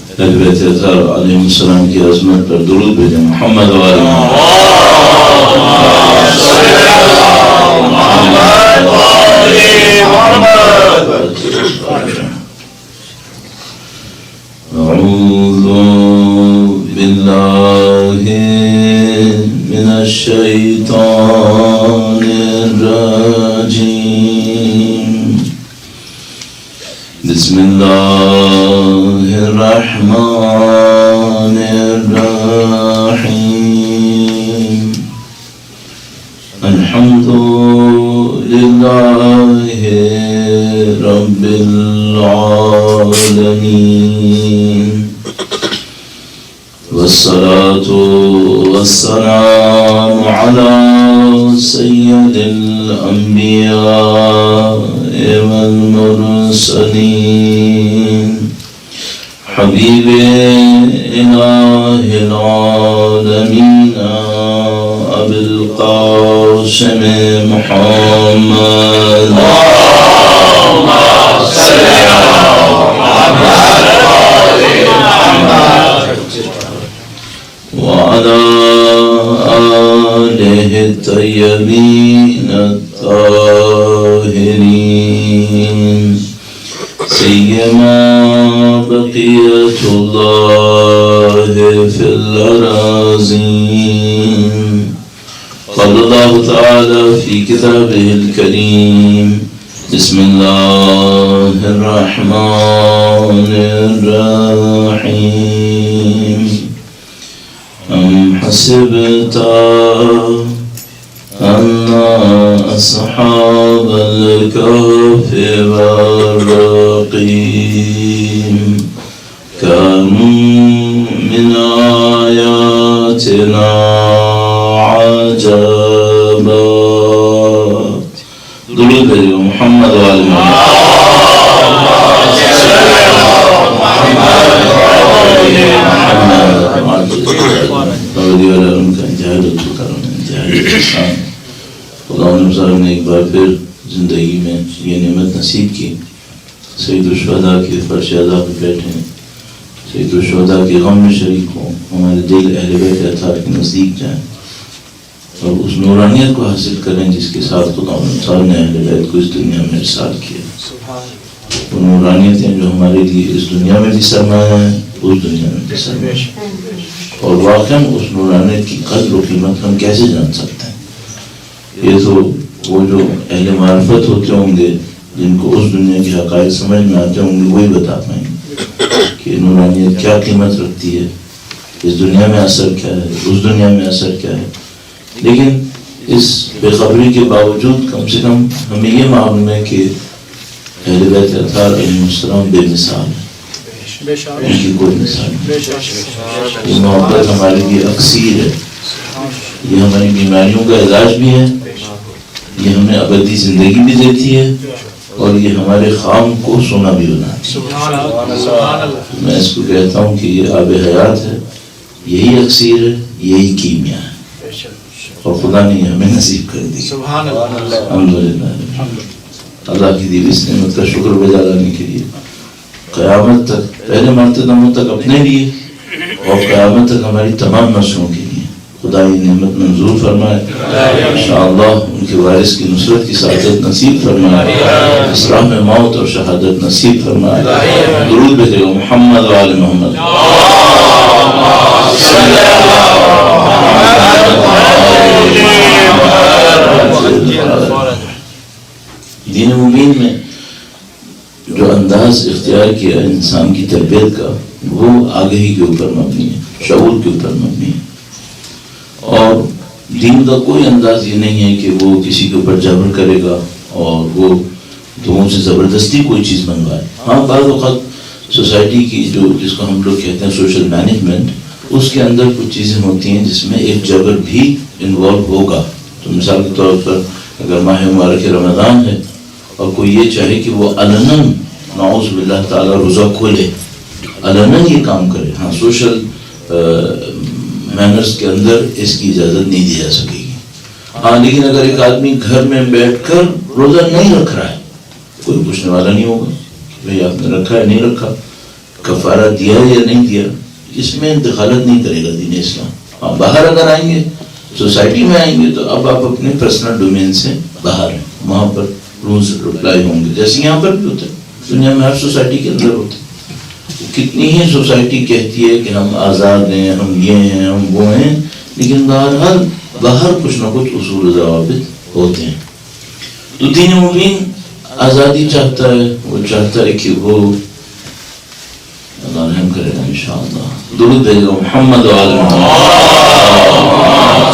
اہل بیت اطہار علیہ السلام کی عظمت پر درود بھیجیں. محمد و آل اعوذ باللہ من الشیطان الرجیم. بسم اللہ الرحمن الرحیم. الحمد للہ رب العالمین والصلاة والسلام على سید الانبیاء والمرسلین حبیب الہ العالمین ابی القاسم محمد اللہم صل علی محمد وعلى آلہ الطیبین الطاہرین سیما بقیت اللہ فی الأراضین. قال اللہ تعالی فی کتابہ الکریم بسم اللہ الرحمن الرحیم. ام حسبت ان اصحاب الكهف والرقیم كانوا من آیاتنا عجبا. درود بھیجو محمد و آل خدا نے ایک بار پھر زندگی میں یہ نعمت نصیب کی. سید الشہداء کے فرش عزا پہ بیٹھے ہیں, سید الشہداء کے غم میں شریک ہوں, ہمارے دل اہل بیت اطہار کے نزدیک جائیں اور اس نورانیت کو حاصل کریں جس کے ساتھ خدا نے اہل بیت کو اس دنیا میں ارسال کیا. وہ نورانیتیں جو ہمارے لیے اس دنیا میں بھی سرمایہ ہیں, اس دنیا میں بھی سرمایہ ہیں, اور واقعاً اس نورانیت کی قدر و قیمت ہم کیسے جان سکتے ہیں؟ یہ تو وہ جو اہل معرفت ہوتے ہوں گے, جن کو اس دنیا کے حقائق سمجھ میں آتے ہوں گے, وہی بتا پائیں گے کہ نورانیت کیا قیمت رکھتی ہے, اس دنیا میں اثر کیا ہے, اس دنیا میں اثر کیا ہے. لیکن اس بے خبری کے باوجود کم سے کم ہمیں یہ معلوم ہے کہ اہل بیت اطہار علیہ السلام بے مثال ہے, ان کی کوئی مثال نہیں. یہ محبت ہمارے لیے اکسیر ہے, یہ ہماری بیماریوں کا علاج بھی ہے, یہ ہمیں ابدی زندگی بھی دیتی ہے, اور یہ ہمارے خام کو سونا بھی بناتی ہے. میں اس کو کہتا ہوں کہ یہ آب حیات ہے, یہی اکسیر ہے, یہی کیمیا ہے, اور خدا نے ہمیں نصیب کر دی. الحمدللہ. اللہ کی دی اس نعمت کا شکر بجا لانے کے لیے قیامت تک, پہلے مرتبہ تک اپنے لیے اور قیامت تک ہماری تمام نسلوں کے لیے خدا یہ نعمت منظور فرمائے. انشاءاللہ ان کے وارث کی نصرت کی سعادت نصیب فرمائے, اسلام میں موت اور شہادت نصیب فرمائے. درود بھیجو محمد و آل محمد. دین مبین میں جو انداز اختیار کیا انسان کی تربیت کا, وہ آگہی کے اوپر مبنی ہے, شعور کے اوپر مبنی ہے. اور دین کا کوئی انداز یہ نہیں ہے کہ وہ کسی کے اوپر جبر کرے گا اور وہ لوگوں سے زبردستی کوئی چیز منگوائے. ہاں بعض اوقات سوسائٹی کی جو جس کو ہم لوگ کہتے ہیں سوشل مینجمنٹ, اس کے اندر کچھ چیزیں ہوتی ہیں جس میں ایک جبر بھی انوالو ہوگا. تو مثال کے طور پر اگر ماہ مبارک رمضان ہے اور کوئی یہ چاہے کہ وہ علناً نعوذ باللہ تعالیٰ روزہ کھولے, علناً یہ کام کرے, ہاں سوشل مینرز کے اندر اس کی اجازت نہیں دی جا سکے گی. ہاں لیکن اگر ایک آدمی گھر میں بیٹھ کر روزہ نہیں رکھ رہا ہے, کوئی پوچھنے والا نہیں ہوگا کہ بھئی آپ نے رکھا ہے نہیں رکھا, کفارہ دیا یا نہیں دیا، اس میں دخالت نہیں کرے گا دین اسلام. آپ باہر اگر آئیں گے، سوسائٹی میں آئیں گے، تو اب آپ اپنے پرسنل ڈومین سے باہر ہیں، وہاں پر رولز اپلائی ہوں گے جیسے یہاں پر بھی ہوتے ہیں، دنیا میں ہر سوسائٹی کے اندر ہوتے ہیں. کتنی ہی سوسائٹی کہتی ہے کہ ہم آزاد ہیں، ہم یہ ہیں، ہم وہ ہیں، لیکن بہرحال باہر کچھ نہ کچھ اصول و ضوابط ہوتے ہیں. تو دین مبین آزادی چاہتا ہے، وہ چاہتا ہے کہ وہ اللہ رحم کرے گا انشاءاللہ. درود بھیجو محمد و آل محمد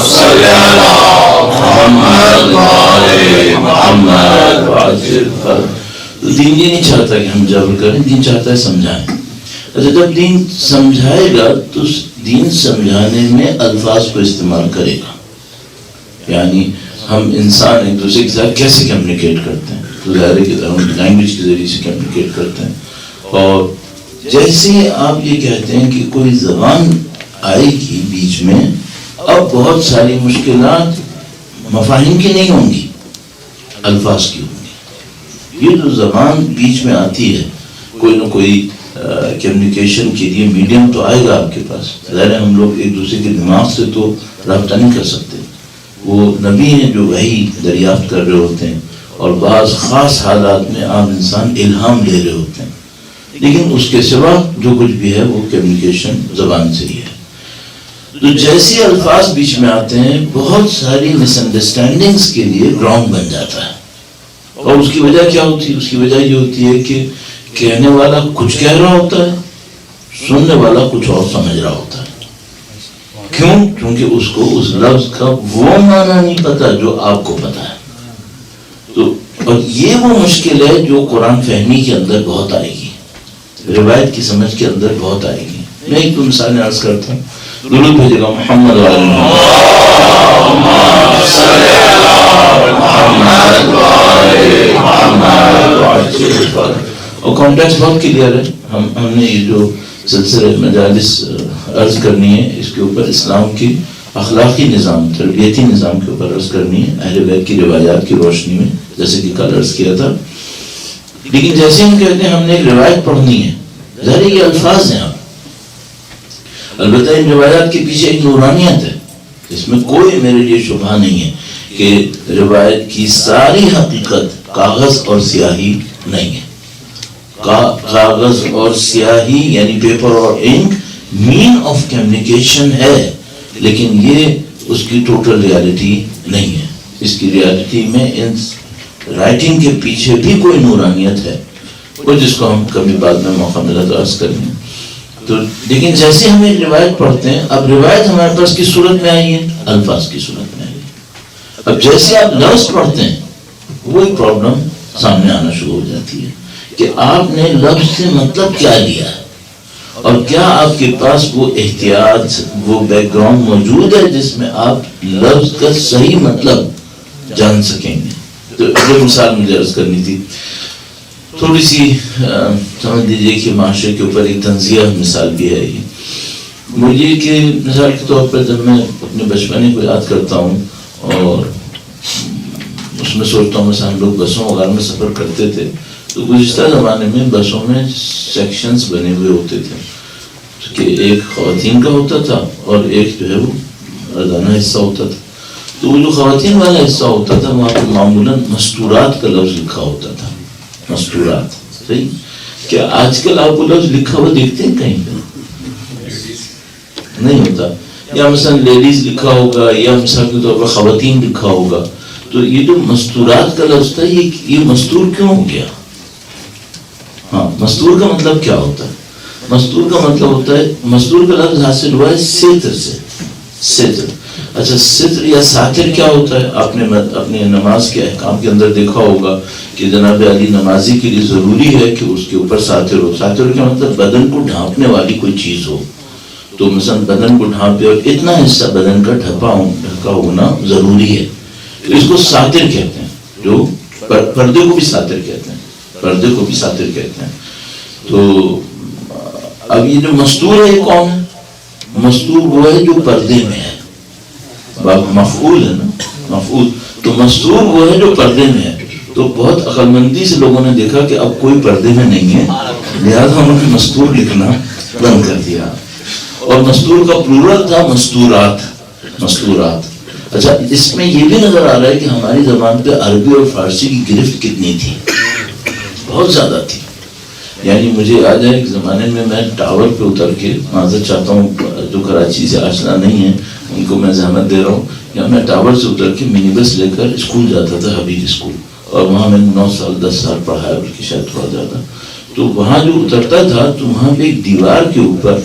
صلی اللہ محمد و آل محمد وعجل. تو دین یہ نہیں چاہتا کہ ہم جبر کریں، دین چاہتا ہے سمجھائیں. اچھا جب دین سمجھائے گا تو دین سمجھانے میں الفاظ کو استعمال کرے گا. یعنی ہم انسان ایک دوسرے کے ساتھ کیسے کمیونیکیٹ کرتے ہیں، تو ظاہر ہے کہ ہم لینگویج کے ذریعے سے کمیونیکیٹ کرتے ہیں. اور جیسے آپ یہ کہتے ہیں کہ کوئی زبان آئے گی بیچ میں، اب بہت ساری مشکلات مفاہیم کی نہیں ہوں گی، الفاظ کی ہوں گی. یہ جو زبان بیچ میں آتی ہے، کوئی نہ کوئی کمیونیکیشن کے لیے میڈیم تو آئے گا آپ کے پاس. ظاہر ہے ہم لوگ ایک دوسرے کے دماغ سے تو رابطہ نہیں کر سکتے، وہ نبی ہیں جو وحی دریافت کر رہے ہوتے ہیں، اور بعض خاص حالات میں عام انسان الہام لے رہے ہوتے ہیں. لیکن اس کے سوا جو کچھ بھی ہے وہ کمیونیکیشن زبان سے ہی ہے. تو جیسے الفاظ بیچ میں آتے ہیں، بہت ساری مس انڈرسٹینڈنگز کے لیے گراؤنڈ بن جاتا ہے. اور اس کی وجہ کیا ہوتی ہے؟ اس کی وجہ یہ ہوتی ہے کہ کہنے والا کچھ کہہ رہا ہوتا ہے، سننے والا کچھ اور سمجھ رہا ہوتا ہے. کیوں؟ کیونکہ اس کو اس لفظ کا وہ معنی نہیں پتا جو آپ کو پتا ہے. تو اور یہ وہ مشکل ہے جو قرآن فہمی کے اندر بہت آئے گی، روایت کی سمجھ کے اندر بہت آئے گی. میں ایک دو مثالیں عرض کرتا ہوں. درود بھیجے گا محمد و آل محمد. اور کانٹیکس بہت کلیئر ہے. ہم نے یہ جو سلسلہ مجالس عرض کرنی ہے، اس کے اوپر اسلام کی اخلاقی نظام، تربیتی نظام کے اوپر عرض کرنی ہے، اہل بیت کی روایات کی روشنی میں، جیسے کہ کل عرض کیا تھا. لیکن جیسے ہم کہتے ہیں ہم نے ایک روایت پڑھنی ہے، ظاہر یہ الفاظ ہیں. البتہ ان روایات کے پیچھے ایک نورانیت ہے، اس میں کوئی میرے لیے شبہ نہیں ہے کہ روایت کی ساری حقیقت کاغذ اور سیاہی نہیں ہے. کاغذ اور سیاہی یعنی پیپر اور انک مین آف کمیونیکیشن ہے، لیکن یہ اس کی ٹوٹل ریالٹی نہیں ہے. اس کی ریالٹی میں ان رائٹنگ کے پیچھے بھی کوئی نورانیت ہے، وہ جس کو ہم کبھی بعد میں موقع ملا تو عرض کریں گے. تو لیکن جیسے ہم ایک روایت پڑھتے ہیں، اب روایت ہمارے پاس کس صورت میں آئی ہے؟ الفاظ کی صورت میں آئی ہے. اب جیسے آپ لفظ پڑھتے ہیں، وہی پرابلم سامنے آنا شروع ہو جاتی ہے کہ آپ نے لفظ سے مطلب کیا لیا ہے، اور کیا آپ کے پاس وہ احتیاط، وہ بیک گراؤنڈ موجود ہے جس میں آپ لفظ کا صحیح مطلب جان سکیں گے. تو یہ مثال مجھے عرض کرنی تھی، تھوڑی سی سمجھ لیجیے کہ معاشرے کے اوپر ایک تنزیہ مثال بھی ہے. یہ مجھے کہ مثال کے طور پر جب میں اپنے بچپنے کو یاد کرتا ہوں اور اس میں سوچتا ہوں، مثلا ہم لوگ بسوں وغیرہ میں سفر کرتے تھے، تو گزشتہ زمانے میں بسوں میں سیکشنز بنے ہوئے ہوتے تھے کہ ایک خواتین کا ہوتا تھا اور ایک جو ہے وہ مردانہ حصہ ہوتا تھا. تو وہ جو خواتین والا حصہ ہوتا تھا وہاں پہ معمولاً مستورات کا لفظ لکھا ہوتا تھا. مستورات، صحیح. کیا آج کل آپ کو لفظ لکھا ہوا دیکھتے ہیں کہیں پہ؟ نہیں ہوتا. یا مثلا لیڈیز لکھا ہوگا، یا مثال کے طور پر خواتین لکھا ہوگا. تو یہ جو مستورات کا لفظ تھا، یہ مستور کیوں ہو گیا؟ ہاں، مستور کا مطلب کیا ہوتا ہے؟ مستور کا مطلب ہوتا ہے، مستور کا لفظ حاصل ہوا ہے ستر سے. ستر. اچھا، ستر یا ساتر کیا ہوتا ہے؟ آپ نے اپنے نماز کے احکام کے اندر دیکھا ہوگا کہ جناب علی نمازی کے لیے ضروری ہے کہ اس کے اوپر ساتر ہو. ساتر کا مطلب بدن کو ڈھانپنے والی کوئی چیز ہو. تو مثلا بدن کو ڈھانپے اور اتنا حصہ بدن کا ڈھکا ہونا ضروری ہے، تو اس کو ساتر کہتے ہیں. جو پردے کو بھی ساتر کہتے ہیں، پردے کو بھی ساتر کہتے ہیں. تو اب یہ جو مستور ہے یہ کون ہے؟ مستور وہ ہے جو پردے میں ہے. مفعول ہے نا، مفعول. تو مستور وہ ہے جو پردے میں ہے. تو بہت عقل مندی سے لوگوں نے دیکھا کہ اب کوئی پردے میں نہیں ہے، لہٰذا انہوں نے مستور لکھنا بند کر دیا، اور مستور کا پلورل تھا مستورات، مستورات۔ اچھا، اس میں یہ بھی نظر آ رہا ہے کہ ہماری زبان پہ عربی اور فارسی کی گرفت کتنی تھی، بہت زیادہ تھی۔ یعنی مجھے یاد ہے ایک زمانے میں ٹاور پہ اتر کے، معذرت چاہتا ہوں جو کراچی سے آشنا نہیں ہے ان کو میں زحمت دے رہا ہوں، یا میں ٹاور سے اتر کے منی بس لے کر اسکول جاتا تھا، حبیب اسکول، اور وہاں میں 9 سال 10 سال پڑھا ہے، بلکہ شاید تھوڑا زیادہ۔ تو وہاں جو اترتا تھا تو وہاں پہ ایک دیوار کے اوپر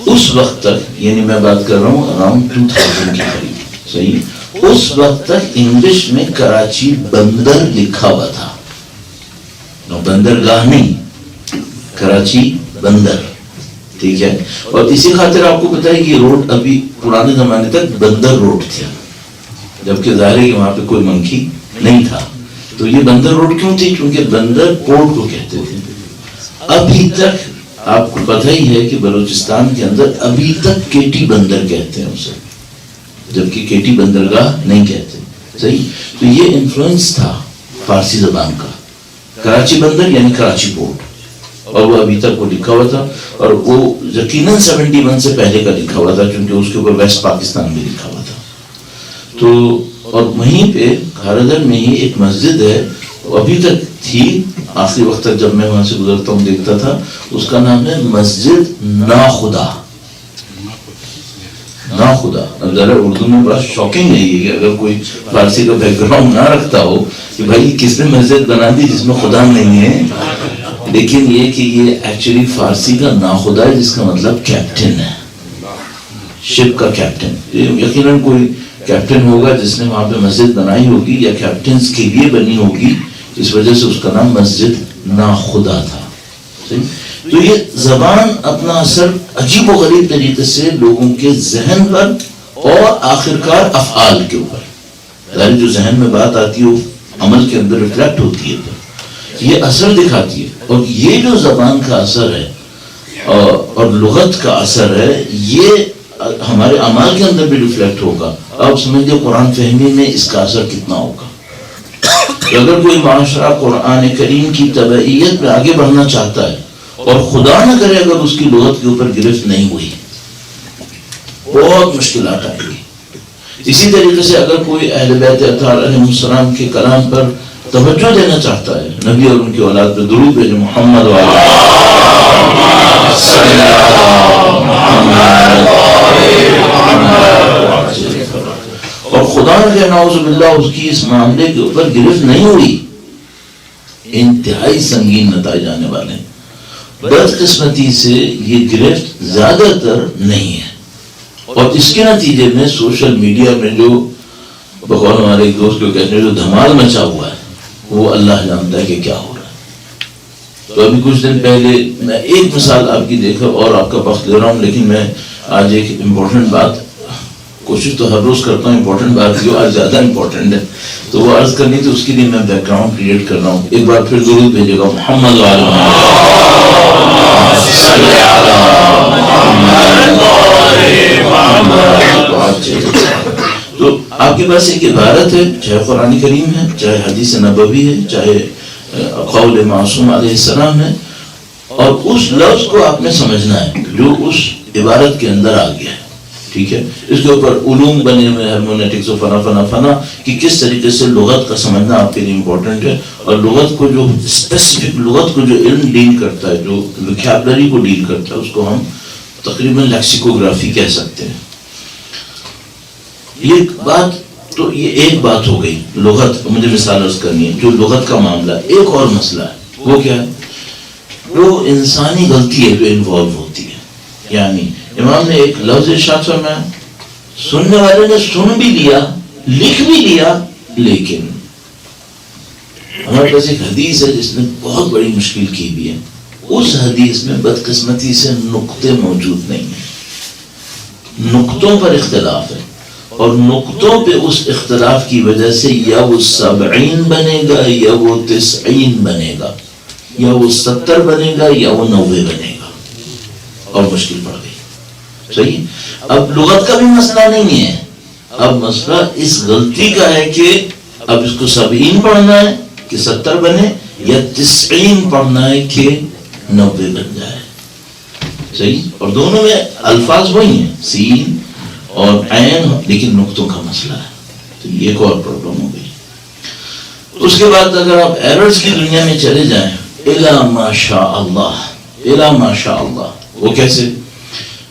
اس وقت تک، یعنی میں بات کر رہا ہوں اراؤنڈ 2000 کے قریب، صحیح، اس وقت تک انگلش میں کراچی بندر لکھا ہوا تھا، بندرگاہ نہیں، کراچی بندر، ٹھیک ہے۔ اور اسی خاطر آپ کو پتا ہے کہ یہ روڈ ابھی پرانے زمانے تک بندر روڈ تھا، جبکہ ظاہر ہے کہ وہاں پہ کوئی منکی نہیں تھا۔ تو یہ بندر روڈ کیوں تھی؟ کیونکہ بندر پورٹ کو کہتے تھے۔ ابھی تک آپ کو پتہ ہی ہے کہ بلوچستان کے اندر ابھی تک کیٹی بندر کہتے ہیں اسے، جبکہ کیٹی بندرگاہ نہیں کہتے، صحیح۔ تو یہ انفلوئنس تھا فارسی زبان کا، کراچی بندر یعنی کراچی پورٹ، اور وہ ابھی تک وہ لکھا ہوا تھا، اور وہ یقیناً 71 سے پہلے کا لکھا ہوا تھا، کیونکہ اس کے اوپر ویسٹ پاکستان بھی لکھا ہوا تھا۔ تو اور وہیں پہ گھاردر میں ہی ایک مسجد ہے، ابھی تک تھی، آخری وقت تک جب میں وہاں سے گزرتا ہوں دیکھتا تھا، اس کا نام ہے مسجد ناخدا، ناخدا۔ اب ذرا اردو میں بڑا شاکنگ ہے یہ کہ اگر کوئی فارسی کا بیک گراؤنڈ نہ رکھتا ہو کہ بھائی کس نے مسجد بنا دی جس میں خدا نہیں ہے، لیکن یہ کہ یہ ایکچولی فارسی کا ناخدا ہے، جس کا مطلب کیپٹن ہے، شپ کا کیپٹن۔ یقیناً کوئی کیپٹن ہوگا جس نے وہاں پہ مسجد بنائی ہوگی، یا کیپٹنز کے لیے بنی ہوگی، اس وجہ سے اس کا نام مسجد ناخدا تھا، صحیح۔ تو یہ زبان اپنا اثر عجیب و غریب طریقے سے لوگوں کے ذہن پر اور آخرکار افعال کے اوپر، جو ذہن میں بات آتی ہے وہ عمل کے اندر ریفلیکٹ ہوتی ہے، یہ اثر دکھاتی ہے۔ اور یہ جو زبان کا اثر ہے اور لغت کا اثر ہے، یہ ہمارے اعمال کے اندر بھی ریفلیکٹ ہوگا۔ آپ سمجھتے قرآن فہمی میں اس کا اثر کتنا ہوگا۔ اگر کوئی معاشرہ قرآن کریم کی تبعیت میں آگے بڑھنا چاہتا ہے، اور خدا نہ کرے اگر اس کی لغت کے اوپر گرفت نہیں ہوئی، بہت مشکلات آئیں گی۔ اسی طریقے سے اگر کوئی اہل بیت اطہار علیہ السلام کے کلام پر توجہ دینا چاہتا ہے، نبی اور ان کی اولاد پہ درود بھیجو، محمد اور خدا کے نعوذ باللہ اس کی اس معاملے کے اوپر گرفت نہیں ہوئی، انتہائی سنگین نتائج آنے والے ہیں۔ بدقسمتی سے یہ گرفت زیادہ تر نہیں ہے، اور اس کے نتیجے میں سوشل میڈیا میں جو بقول ہمارے ایک دوست کو کہتے ہیں جو دھمال مچا ہوا ہے، وہ اللہ جانتا ہے کہ کیا ہو رہا ہے۔ تو ابھی کچھ دن پہلے میں ایک مثال آپ کی دیکھا اور آپ کا وقت لے رہا ہوں، لیکن میں آج ایک امپورٹنٹ بات، کوشش تو ہر روز کرتا ہوں امپورٹنٹ بات کی، آج زیادہ امپورٹنٹ ہے تو وہ عرض کرنی تھی، اس کے لیے میں بیک گراؤنڈ کریٹ کر رہا ہوں۔ ایک بار پھر ضرور بھیجے گا، محمد تو آپ کے پاس ایک عبارت ہے، چاہے قرآن کریم ہے، چاہے حدیث نبوی ہے، چاہے قول معصوم علیہ السلام ہے، اور اس لفظ کو آپ نے سمجھنا ہے جو اس عبارت کے اندر آ گیا ہے، ٹھیک ہے۔ اس کے اوپر علوم بنے ہوئے، ہرمونیٹکس و فنا کہ کس طریقے سے لغت کا سمجھنا آپ کے لیے امپورٹنٹ ہے، اور لغت کو جو اسپیسیفک لغت کو جو علم ڈیل کرتا ہے، جو ویکیبلری کو ڈیل کرتا ہے، اس کو ہم تقریباً لیکسیکوگرافی کہہ سکتے ہیں۔ یہ بات تو یہ ایک بات ہو گئی لغت، مجھے مثال عرض کرنی ہے جو لغت کا معاملہ۔ ایک اور مسئلہ ہے، وہ کیا ہے؟ وہ انسانی غلطی ہے جو انوالو ہوتی ہے۔ یعنی امام نے ایک لفظ ارشاد فرمایا، سننے والے نے سن بھی لیا، لکھ بھی لیا، لیکن ہمارے پاس ایک حدیث ہے جس نے بہت بڑی مشکل کی بھی ہے، اس حدیث میں بدقسمتی سے نقطے موجود نہیں ہیں، نقطوں پر اختلاف ہے، اور نقطوں پہ اس اختلاف کی وجہ سے یا وہ 70 بنے گا یا وہ 90 بنے گا، یا وہ 70 بنے گا یا وہ 90 بنے گا، اور مشکل پڑ گئی، صحیح۔ اب لغت کا بھی مسئلہ نہیں ہے، اب مسئلہ اس غلطی کا ہے کہ اب اس کو 70 پڑھنا ہے کہ 70 بنے یا 90 پڑھنا ہے کہ 90 بن جائے. صحیح. اور دونوں میں الفاظ وہی ہیں سین اور عین، لیکن نقطوں کا مسئلہ ہے. تو یہ ایک اور پرابلم ہو گئی. اس کے بعد اگر آپ ایررز کی دنیا میں چلے جائیں، الا ماشاء اللہ، الا ماشاء اللہ. وہ کیسے؟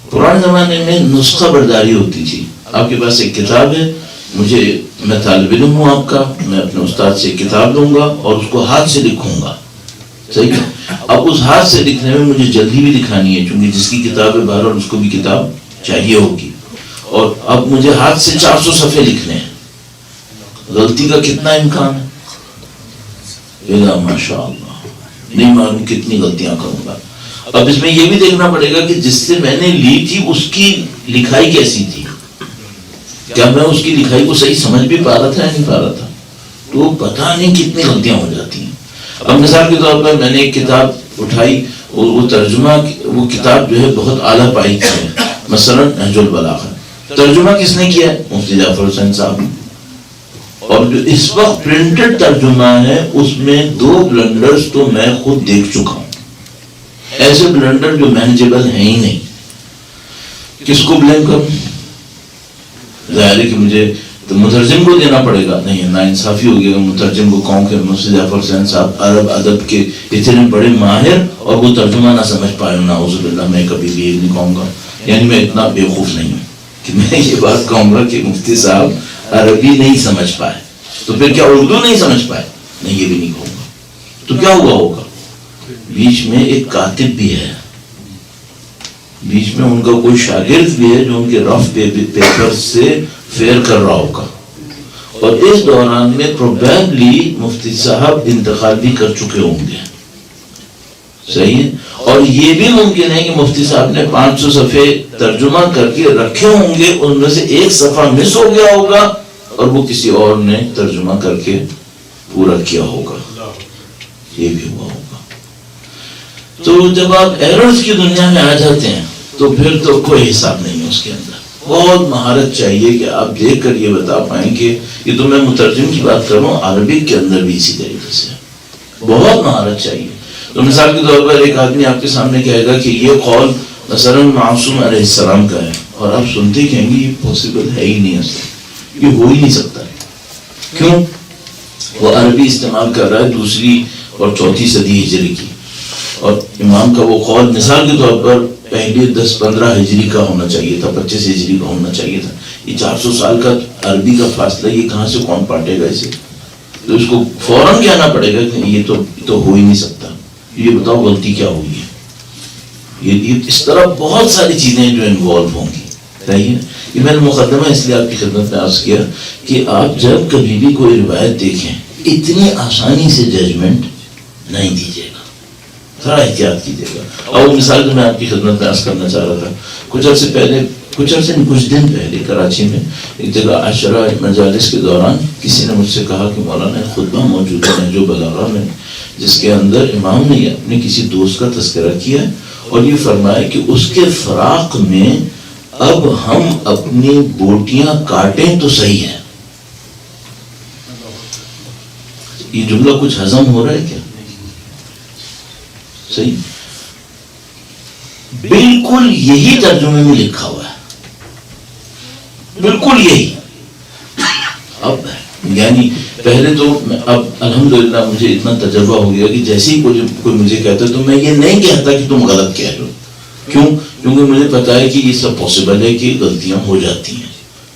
پرانے زمانے میں نسخہ برداری ہوتی تھی. آپ کے پاس ایک کتاب ہے، میں طالب علم ہوں آپ کا، میں اپنے استاد سے کتاب لوں گا اور اس کو ہاتھ سے لکھوں گا. صحیح ہے. اب اس ہاتھ سے لکھنے میں مجھے جلدی بھی دکھانی ہے، چونکہ جس کی کتاب ہے بہرحال اس کو بھی کتاب چاہیے ہوگی. اور اب مجھے ہاتھ سے 400 صفحے لکھنے ہیں. غلطی کا کتنا امکان ہے؟ الا ماشاء اللہ. نہیں معلوم کتنی غلطیاں کروں گا. اب اس میں یہ بھی دیکھنا پڑے گا کہ جس سے میں نے لی تھی اس کی لکھائی کیسی تھی. کیا میں اس کی لکھائی کو صحیح سمجھ بھی پا رہا تھا یا نہیں پا رہا تھا؟ تو پتہ نہیں کتنی غلطیاں ہو جاتی ہیں. اب مثال کے طور پر میں نے ایک کتاب اٹھائی، وہ ترجمہ، وہ کتاب جو ہے بہت اعلیٰ پائی ہے، مثلا نہج البلاغہ. ترجمہ کس نے کیا ہے؟ مفتی جعفر حسین صاحب. اور جو اس وقت پرنٹڈ ترجمہ ہے اس میں 2 بلنڈرز تو میں خود دیکھ چکا ہوں. ایسے بلنڈر جو مینیجبل ہیں ہی نہیں. کس کو بلیم کروں؟ ظاہر ہے کہ مجھے تو مترجم کو دینا پڑے گا. نہیں، ناانصافی ہوگی اگر مترجم کو کہوں کہ مفتی جعفر حسین صاحب عرب ادب کے اتنے بڑے ماہر اور وہ ترجمہ نہ سمجھ پائے. نعوذ باللہ، میں کبھی بھی یہ نہیں کہوں گا. یعنی میں اتنا بیوقوف نہیں ہوں کہ میں یہ بات کہوں گا کہ مفتی صاحب عربی نہیں سمجھ پائے. تو پھر کیا اردو نہیں سمجھ پائے؟ نہیں، یہ بھی نہیں کہوں گا. تو کیا ہوا ہوگا؟ بیچ میں ایک کاتب بھی ہے، بیچ میں ان کا کوئی شاگرد بھی ہے جو ان کے رف پیپر سے فیئر کر رہا ہوگا. اور اس دوران میں پروبیبلی مفتی صاحب انتقال بھی کر چکے ہوں گے. صحیح ہے. اور یہ بھی ممکن ہے کہ مفتی صاحب نے 500 صفحے ترجمہ کر کے رکھے ہوں گے، ان میں سے ایک صفحہ مس ہو گیا ہوگا اور وہ کسی اور نے ترجمہ کر کے پورا کیا ہوگا. یہ بھی ہوا ہوگا. تو جب آپ ایررز کی دنیا میں آ جاتے ہیں تو پھر تو کوئی حساب نہیں ہے اس کے اندر. بہت مہارت چاہیے کہ آپ دیکھ کر یہ بتا پائیں کہ یہ تو میں مترجم کی بات کر رہا ہوں، عربک کے اندر بھی اسی طریقے سے بہت مہارت چاہیے. تو مثال کے طور پر ایک آدمی آپ کے سامنے کہے گا کہ یہ قول مثلا معصوم علیہ السلام کا ہے، اور آپ سنتے کہیں گے یہ پاسبل ہے ہی نہیں، اصلا یہ ہو ہی نہیں سکتا. کیوں؟ وہ عربی استعمال کر رہا ہے 2 اور 4 صدی ہجری کی، اور امام کا وہ قول مثال کے طور پر پہلے 10-15 ہجری کا ہونا چاہیے تھا، 25 ہجری کا ہونا چاہیے تھا. یہ 400 سال کا عربی کا فاصلہ، یہ کہاں سے کون پاٹے گا اسے؟ تو اس کو فوراً کہنا پڑے گا کہ یہ تو ہو ہی نہیں سکتا. یہ بتاؤ غلطی کیا ہوئی ہے؟ یہ اس طرح بہت ساری چیزیں جو انوالو ہوں گی. صحیح ہے. یہ میں نے مقدمہ اس لیے آپ کی خدمت میں عرض کیا کہ آپ جب کبھی بھی کوئی روایت دیکھیں اتنی آسانی سے ججمنٹ نہیں دیجیے گا، تھوڑا احتیاط کیجیے گا. اور مثال جو میں آپ کی خدمت میں عرض کرنا چاہ رہا تھا، کچھ دن پہلے کراچی میں ایک جگہ عشرہ مجالس کے دوران کسی نے مجھ سے کہا کہ مولانا خطبہ موجود ہے نہج البلاغہ میں، جس کے اندر امام نے اپنے کسی دوست کا تذکرہ کیا ہے اور یہ فرمایا کہ اس کے فراق میں اب ہم اپنی بوٹیاں کاٹیں تو صحیح ہے. یہ جملہ کچھ ہضم ہو رہا ہے کیا؟ صحیح. بالکل یہی ترجمے میں لکھا ہوا ہے، بالکل یہی. اب یعنی پہلے تو اب الحمدللہ مجھے اتنا تجربہ ہو گیا کہ جیسے ہی کوئی مجھے کہتا ہے تو میں یہ نہیں کہتا کہ تم غلط کہہ رہے ہو. کیوں؟ کیونکہ مجھے پتا ہے کہ یہ سب پاسبل ہے کہ غلطیاں ہو جاتی ہیں.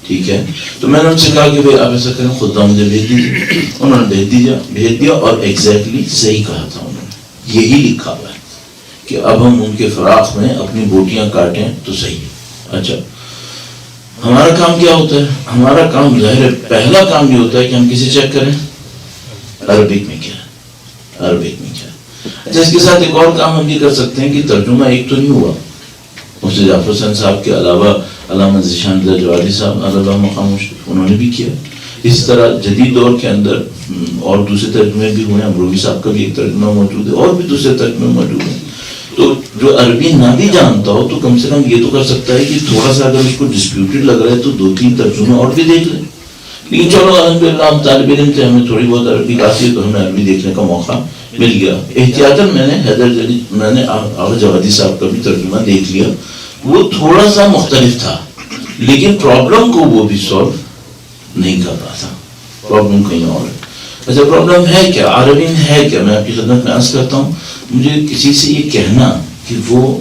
ٹھیک ہے. تو میں نے ان سے کہا کہ بھائی آپ ایسا کریں، خطبہ مجھے بھیج دیجیے. انہوں نے بھیج دیا اور ایگزیکٹلی صحیح کہا تھا انہوں نے. یہی لکھا ہوا ہے کہ اب ہم ان کے فراق میں اپنی بوٹیاں کاٹیں تو صحیح ہے. اچھا، ہمارا کام کیا ہوتا ہے؟ ہمارا کام ظاہر ہے پہلا کام یہ ہوتا ہے کہ ہم کسی چیک کریں عربک میں کیا ہے، عربک میں کیا ہے. اچھا، اس کے ساتھ ایک اور کام ہم یہ کر سکتے ہیں کہ ترجمہ ایک تو نہیں ہوا. مفتی جعفر حسین صاحب کے علاوہ علامہ ذیشان جوادی صاحب اللہ مقام انہوں نے بھی کیا. اس طرح جدید دور کے اندر اور دوسرے ترجمے بھی ہوئے ہیں. امروی صاحب کا بھی ایک ترجمہ موجود ہے اور بھی دوسرے ترجمے موجود ہیں. تو جو عربی نہ بھی جانتا ہو تو کم سے کم یہ تو کر سکتا ہے کہ تھوڑا سا اگر اس کو ڈسپیوٹڈ لگ رہا ہے تو 2-3 ترجمے اور بھی دیکھ لیں لیکن چلو الحمدللہ ہم طالب علم تھے, ہمیں تھوڑی بہت عربی آتی ہے تو ہمیں عربی دیکھنے کا موقع مل گیا. احتیاطاً میں نے میں نے آغا جوادی صاحب کا بھی ترجمہ دیکھ لیا, وہ تھوڑا سا مختلف تھا لیکن پرابلم کو وہ بھی سولو نہیں کر رہا تھا, پرابلم کہیں اور ہے. اچھا پرابلم ہے کیا, عربی میں ہے کیا؟ میں آپ کی خدمت میں عرض کرتا ہوں, مجھے کسی سے یہ کہنا کہ وہ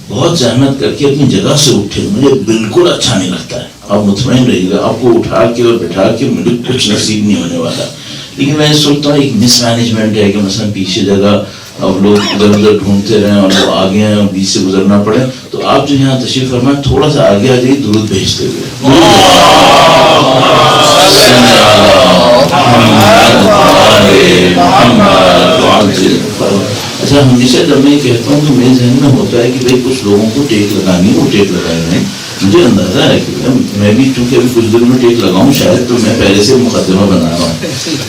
بہت زحمت کر کے اپنی جگہ سے اٹھے مجھے بالکل اچھا نہیں لگتا ہے. آپ مطمئن رہیے گا, آپ کو اٹھا کے اور بٹھا کے مجھے کچھ نصیب نہیں ہونے والا. لیکن میں سوچتا ہوں ایک مس مینجمنٹ ہے کہ مثلا پیچھے جگہ اب لوگ ادھر ادھر ڈھونڈتے رہیں اور وہ آگے ہیں اور بیچ سے گزرنا پڑے, تو آپ جو یہاں تشریف فرمائیں تھوڑا سا آگے آ جائیے درود بھیجتے ہوئے. اچھا ہمیشہ جب میں کہتا ہوں تو میرے ذہن میں ہوتا ہے کہ بھائی کچھ لوگوں کو ٹیک لگانی ہے, وہ ٹیک لگائے ہیں. مجھے اندازہ ہے کہ میں بھی چونکہ ابھی کچھ دنوں میں ٹیک لگاؤں شاید, تو میں پہلے سے مقدمہ بنا رہا ہوں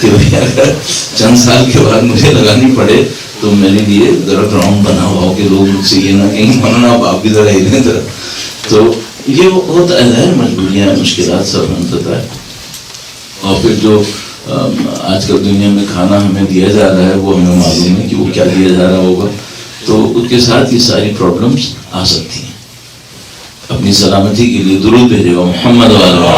کہ اگر چند سال کے بعد مجھے لگانی پڑے تو میرے لیے ذرا گراؤنڈ بنا ہوا ہو کہ لوگ مجھ سے یہ نہ کہیں مولانا آپ بھی ذرا ہلیں ذرا. تو یہ بہت ظاہر مجبوریاں مشکلات سب ہوتا ہے. اور پھر جو آج کل دنیا میں کھانا ہمیں دیا جا رہا ہے وہ ہمیں معلوم ہے کہ وہ کیا دیا جا رہا ہوگا, تو اس کے ساتھ یہ ساری پرابلمس آ سکتی ہیں. اپنی سلامتی کے لیے درود بھیجے گا محمد والا.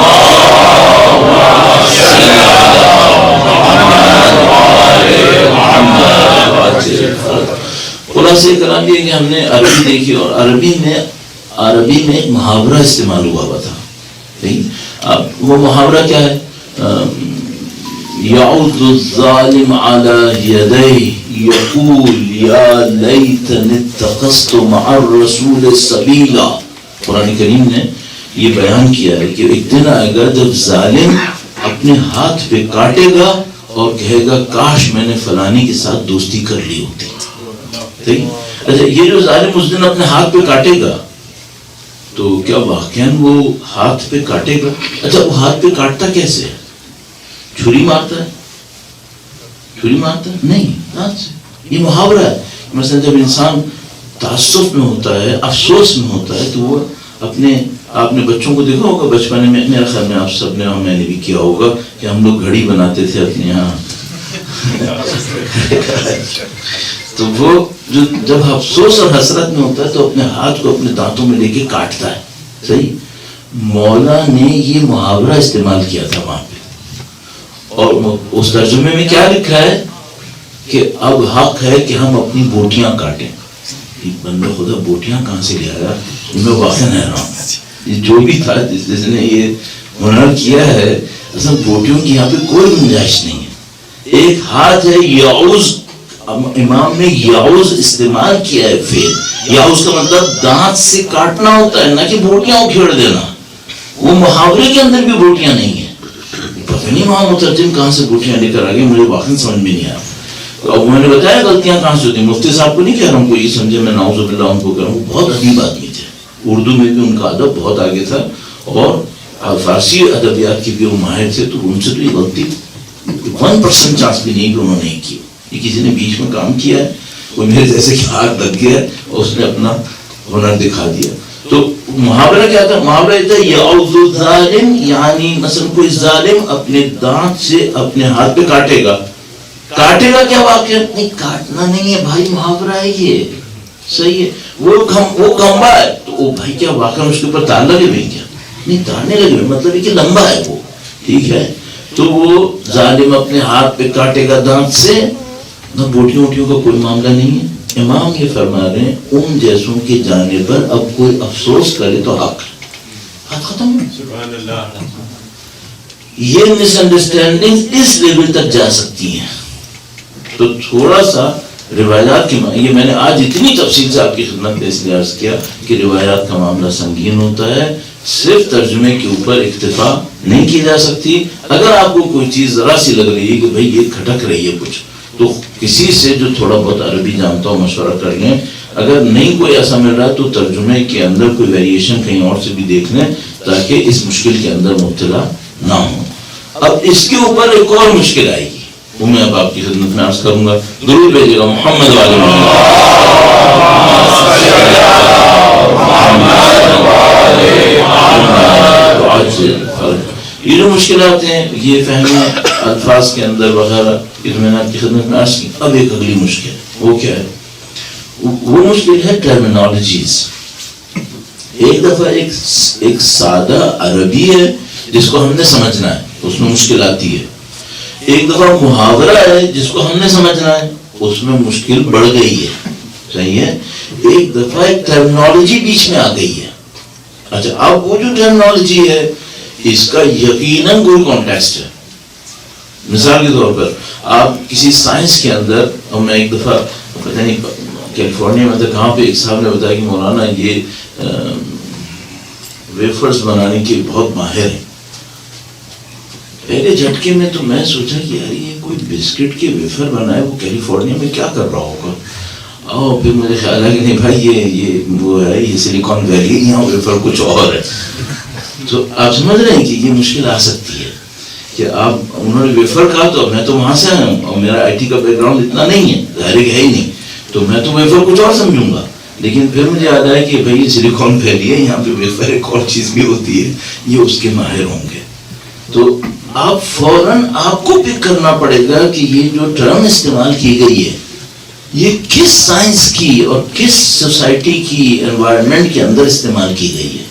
خلاصہ کلام یہ کہ ہم نے عربی دیکھی اور عربی میں محاورہ استعمال ہوا تھا. وہ محاورہ کیا ہے؟ يعض الظالم على يديه يقول يا ليتني اتخذت مع الرسول سبيلا. قرآن کریم نے یہ بیان کیا ہے کہ ایک دن آئے گا جب ظالم اپنے ہاتھ پہ کاٹے گا اور کہے گا کاش میں نے فلانی کے ساتھ دوستی کر لی ہوتی. اچھا یہ جو ظالم اس دن اپنے ہاتھ پہ کاٹے گا تو کیا واقعاً وہ ہاتھ پہ کاٹے گا؟ اچھا وہ ہاتھ پہ کاٹتا کیسے ہے؟ چھری مارتا ہے؟ چھری مارتا ہے نہیں, ہاتھ سے. یہ محاورہ ہے. مثلا جب انسان تعصب میں ہوتا ہے, افسوس میں ہوتا ہے, تو وہ آپ نے بچوں کو دیکھا ہوگا بچپن میں, میرا خیال میں آپ سب نے اور میں نے بھی کیا ہوگا کہ ہم لوگ گھڑی بناتے تھے اپنے یہاں. تو وہ جب افسوس اور حسرت میں ہوتا ہے تو اپنے ہاتھ کو اپنے دانتوں میں لے کے کاٹتا ہے. صحیح. مولا نے یہ محاورہ استعمال کیا تھا وہاں پہ, اور اس ترجمے میں کیا لکھا ہے کہ اب حق ہے کہ ہم اپنی بوٹیاں کاٹیں. بندہ خدا بوٹیاں کہاں سے لے آیا؟ میں واقعا حیران ہوں. یہ جو بھی تھا جس نے یہ ہنر کیا ہے, اصل بوٹیوں کی یہاں پہ کوئی گنجائش نہیں ہے. ایک ہاتھ ہے یعوز, امام نے یعوز استعمال کیا ہے. فعل یعوز کا مطلب دانت سے کاٹنا ہوتا ہے, نہ کہ بوٹیاں اکھیڑ دینا. وہ محاورے کے اندر بھی بوٹیاں نہیں ہیں. پتہ نہیں وہاں مترجم کہاں سے بوٹیاں لے کر آگے, مجھے واقعا سمجھ میں نہیں آیا. اب میں نے بتایا غلطیاں کہاں سے ہوتی ہیں. مفتی صاحب کو نہیں کہہ رہا ہوں, کوئی سمجھے میں نعوذ باللہ ان کو کہہ رہا ہوں. بہت عجیب آدمی تھے, اردو میں بھی ان کا ادب بہت آگے تھا اور فارسی ادبیات کے بھی وہ ماہر تھے. تو ان سے تو یہ غلطی 1% چانس بھی نہیں کہ انہوں نے کی. یہ کسی نے بیچ میں کام کیا ہے, کوئی میرے جیسے کہ ہاتھ لگ گیا اور اس نے اپنا ہنر دکھا دیا. تو محاورہ کیا تھا؟ محاورہ یہ تھا یعوذ الظالم, یعنی مثلا کوئی ظالم اپنے دانت سے اپنے ہاتھ پہ کاٹے گا. کاٹے گا کیا واقعہ؟ نہیں کاٹنا نہیں ہے بھائی, محاورہ ہے یہ. صحیح ہے. وہ کھمبا ہے تو وہ بھائی کیا واقعہ اس کے اوپر تار لگے ہوئے کیا؟ نہیں تارنے لگے ہوئے, مطلب ہے کہ لمبا ہے وہ. ٹھیک ہے. تو وہ ظالم اپنے ہاتھ پہ کاٹے گا دانت سے, نہ بوٹیوں ووٹیوں کا کوئی معاملہ نہیں ہے. امام یہ فرما رہے ہیں ان جیسوں کے جانے پر اب کوئی افسوس کرے تو حق ہے. ختم. یہ مس انڈرسٹینڈنگ اس لیول تک جا سکتی ہیں. تو تھوڑا سا روایات کی, یہ میں نے آج اتنی تفصیل سے آپ کی خدمت میں اس لیے عرض کیا کہ روایات کا معاملہ سنگین ہوتا ہے. صرف ترجمے کے اوپر اکتفا نہیں کی جا سکتی. اگر آپ کو کوئی چیز ذرا سی لگ رہی ہے کہ بھائی یہ کھٹک رہی ہے کچھ, تو کسی سے جو تھوڑا بہت عربی جانتا ہو مشورہ کر لیں. اگر نہیں کوئی ایسا مل رہا تو ترجمے کے اندر کوئی ویریشن کہیں اور سے بھی دیکھ لیں تاکہ اس مشکل کے اندر مبتلا نہ ہوں. اب اس کے اوپر ایک اور مشکل آئے گی, وہ میں اب آپ کی خدمت میں عرض کروں گا. درود بھیجے گا محمد والے یہ جو مشکلات ہیں یہ فہم الفاظ کے اندر وغیرہ یہ تو میں نے آپ کی خدمت میں عرض کی. اب ایک اگلی مشکل وہ کیا ہے؟ وہ مشکل ہے ٹرمینالوجیز. ایک دفعہ ایک سادہ عربی ہے جس کو ہم نے سمجھنا ہے, اس میں مشکل آتی ہے. ایک دفعہ محاورہ ہے جس کو ہم نے سمجھنا ہے, اس میں مشکل بڑھ گئی ہے. صحیح ہے. ایک دفعہ ایک ٹرمینالوجی بیچ میں آ گئی ہے. اچھا اب وہ جو ٹرمینالوجی ہے اس کا یقیناً کوئی کانٹیکسٹ ہے. مثال کے طور پر آپ کسی سائنس کے اندر, اور میں ایک دفعہ پتہ نہیں کیلیفورنیا میں تھا کہاں پہ, ایک صاحب نے بتایا کہ مولانا یہ ویفرز بنانے کے بہت ماہر ہیں. پہلے جھٹکے میں تو میں سوچا کہ یار یہ کوئی بسکٹ کے ویفر بنائے, وہ کیلیفورنیا میں کیا کر رہا ہوگا. اور پھر مجھے خیال ہے کہ نہیں بھائی یہ وہ ہے, یہ سلیکان ویلی, یہاں ویفر کچھ اور ہے. تو آپ سمجھ رہے ہیں کہ یہ مشکل آ سکتی ہے کہ آپ, انہوں نے ویفر کہا تو میں تو وہاں سے آیا ہوں اور میرا آئی ٹی کا بیک گراؤنڈ اتنا نہیں ہے, ظاہر ہے ہی نہیں, تو میں تو ویفر کچھ اور سمجھوں گا. لیکن پھر مجھے یاد آیا کہ بھائی یہ سلیکان ویلی ہے, یہاں پہ ویفر ایک اور چیز بھی ہوتی ہے, یہ اس کے ماہر ہوں گے. تو آپ فوراً آپ کو پک کرنا پڑے گا کہ یہ جو ٹرم استعمال کی گئی ہے یہ کس سائنس کی اور کس سوسائٹی کی انوائرمنٹ کے اندر استعمال کی گئی ہے.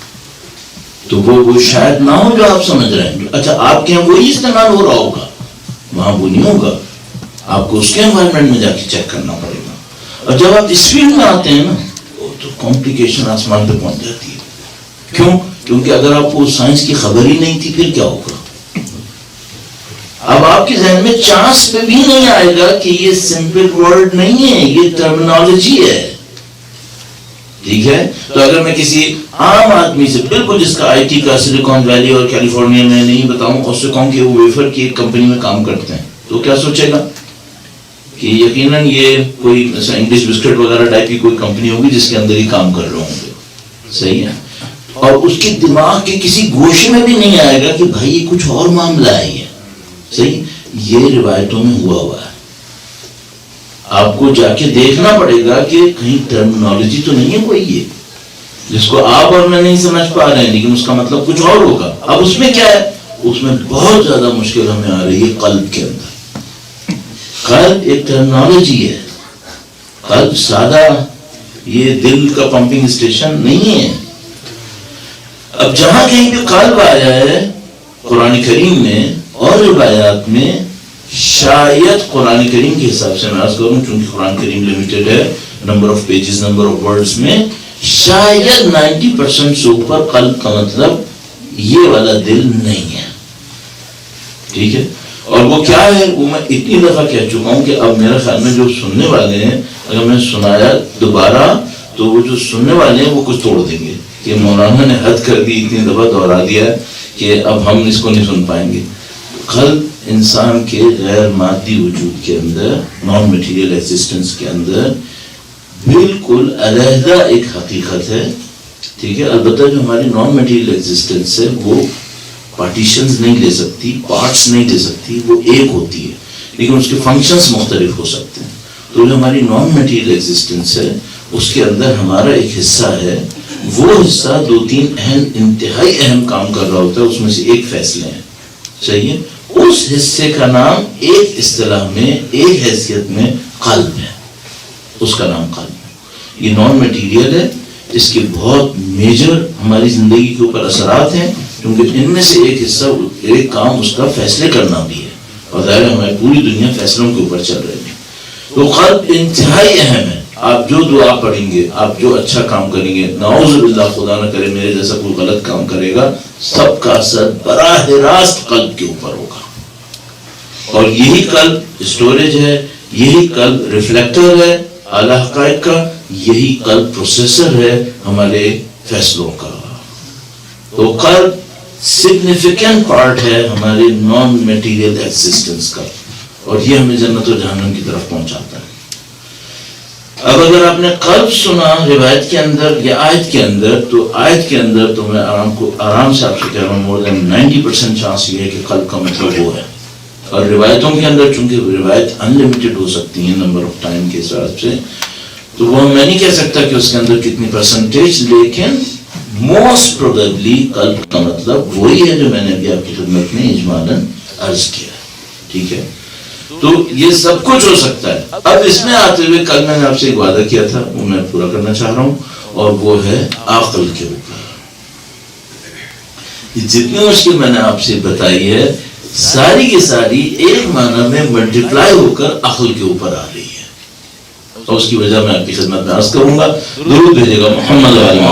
تو وہ شاید نہ ہو جو آپ سمجھ رہے ہیں. اچھا آپ کے یہاں وہی استعمال ہو رہا ہوگا, وہاں وہ نہیں ہوگا, آپ کو اس کے انوائرمنٹ میں جا کے چیک کرنا پڑے گا. اور جب آپ اس فیلڈ میں آتے ہیں نا تو کمپلیکیشن آسمان پہ پہنچ جاتی ہے. کیوں؟ کیونکہ اگر آپ کو سائنس کی خبر ہی نہیں تھی پھر کیا ہوگا. اب آپ کے ذہن میں چانس پہ بھی نہیں آئے گا کہ یہ سمپل ورڈ نہیں ہے, یہ ٹرمینالوجی ہے. ٹھیک ہے. تو اگر میں کسی عام آدمی سے بالکل جس کا آئی ٹی کا سلیکان ویلی اور کیلیفورنیا میں نہیں بتاؤں, اس سے کہوں کہ وہ ویفر کی ایک کمپنی میں کام کرتے ہیں, تو کیا سوچے گا کہ یقیناً یہ کوئی انگلش بسکٹ وغیرہ ٹائپ کی کوئی کمپنی ہوگی جس کے اندر ہی کام کر رہے ہوں گے. صحیح ہے. اور اس کے دماغ کے کسی گوشے میں بھی نہیں آئے گا کہ بھائی یہ کچھ اور معاملہ ہے. یہ صحیح, یہ روایتوں میں ہوا ہے. آپ کو جا کے دیکھنا پڑے گا کہ کہیں ٹرمینالوجی تو نہیں ہے کوئی یہ جس کو آپ اور میں نہیں سمجھ پا رہے ہیں, لیکن اس کا مطلب کچھ اور ہوگا. اب اس میں کیا ہے, اس میں بہت زیادہ مشکل ہمیں آ رہی ہے قلب کے اندر. قلب ایک ٹرمینالوجی ہے. قلب سادہ یہ دل کا پمپنگ اسٹیشن نہیں ہے. اب جہاں کہیں بھی قلب آیا ہے قرآن کریم میں اور روایات میں, شاید قرآن کریم کے حساب سے میں عرض کروں چونکہ قرآن کریم لمیٹڈ ہے number of pages, number of words میں, شاید 90% سے اوپر قلب کا مطلب یہ والا دل نہیں ہے. ٹھیک ہے. اور وہ کیا ہے وہ میں اتنی دفعہ کہہ چکا ہوں کہ اب میرے خیال میں جو سننے والے ہیں اگر میں سنایا دوبارہ تو وہ جو سننے والے ہیں وہ کچھ توڑ دیں گے کہ مولانا نے حد کر دی, اتنی دفعہ دوہرا دیا ہے کہ اب ہم اس کو نہیں سن پائیں گے. قلب انسان کے غیر مادی وجود کے اندر, نان میٹیریل ایگزسٹنس کے اندر بالکل علیحدہ ایک حقیقت ہے. ٹھیک ہے. البتہ جو ہماری نان میٹیریل ایگزسٹنس ہے وہ پارٹیشنز نہیں لے سکتی, پارٹس نہیں لے سکتی, وہ ایک ہوتی ہے لیکن اس کے فنکشنز مختلف ہو سکتے ہیں. تو جو ہماری نان میٹیریل ایگزسٹنس ہے اس کے اندر ہمارا ایک حصہ ہے, وہ حصہ 2-3 اہم انتہائی اہم کام کر رہا ہوتا ہے, اس میں سے ایک فیصلے ہیں. صحیح ہے. اس حصے کا نام ایک اصطلاح میں ایک حیثیت میں قلب ہے, اس کا نام قلب ہے. یہ نان میٹیریل ہے, اس کے بہت میجر ہماری زندگی کے اوپر اثرات ہیں کیونکہ ان میں سے ایک حصہ ایک کام اس کا فیصلے کرنا بھی ہے, اور ظاہر ہے ہماری پوری دنیا فیصلوں کے اوپر چل رہی ہے. تو قلب انتہائی اہم ہے. آپ جو دعا پڑھیں گے, آپ جو اچھا کام کریں گے, نعوذ باللہ خدا نہ کرے میرے جیسا کوئی غلط کام کرے گا, سب کا اثر براہ راست قلب کے اوپر ہوگا. اور یہی قلب اسٹوریج ہے, یہی قلب ریفلیکٹر ہے اعلیٰ حقائق کا, یہی قلب پروسیسر ہے ہمارے فیصلوں کا. تو قلب سگنیفیکنٹ پارٹ ہے ہمارے نان میٹیریل ایگزسٹنس کا, اور یہ ہمیں جنت و جہنم کی طرف پہنچاتا ہے. اب اگر آپ نے قلب سنا روایت کے اندر یا آیت کے اندر, تو آیت کے اندر تو میں آرام سے آپ سے کہہ رہا ہوں مور دین 90% چانس یہ ہے کہ قلب کا مطلب وہ ہے. اور روایتوں کے اندر چونکہ روایت انلمیٹڈ ہو سکتی ہیں نمبر آف ٹائم کے حساب سے, تو وہ میں نہیں کہہ سکتا کہ اس کے اندر کتنی پرسنٹیج, لیکن موسٹ پروبیبلی قلب کا مطلب وہی ہے جو میں نے ابھی آپ کی خدمت میں اجمالاً عرض کیا. ٹھیک ہے, تو یہ سب کچھ ہو سکتا ہے. اب اس میں آتے ہوئے کل میں نے آپ سے ایک وعدہ کیا تھا, وہ میں پورا کرنا چاہ رہا ہوں, اور وہ ہے عقل کے اوپر. جتنی مشکل میں نے آپ سے بتائی ہے ساری کی ساری ایک معنی میں ملٹیپلائی ہو کر عقل کے اوپر آ رہی ہے, اور اس کی وجہ میں آپ کی خدمت میں عرض کروں گا. درود بھیجے گا محمد علی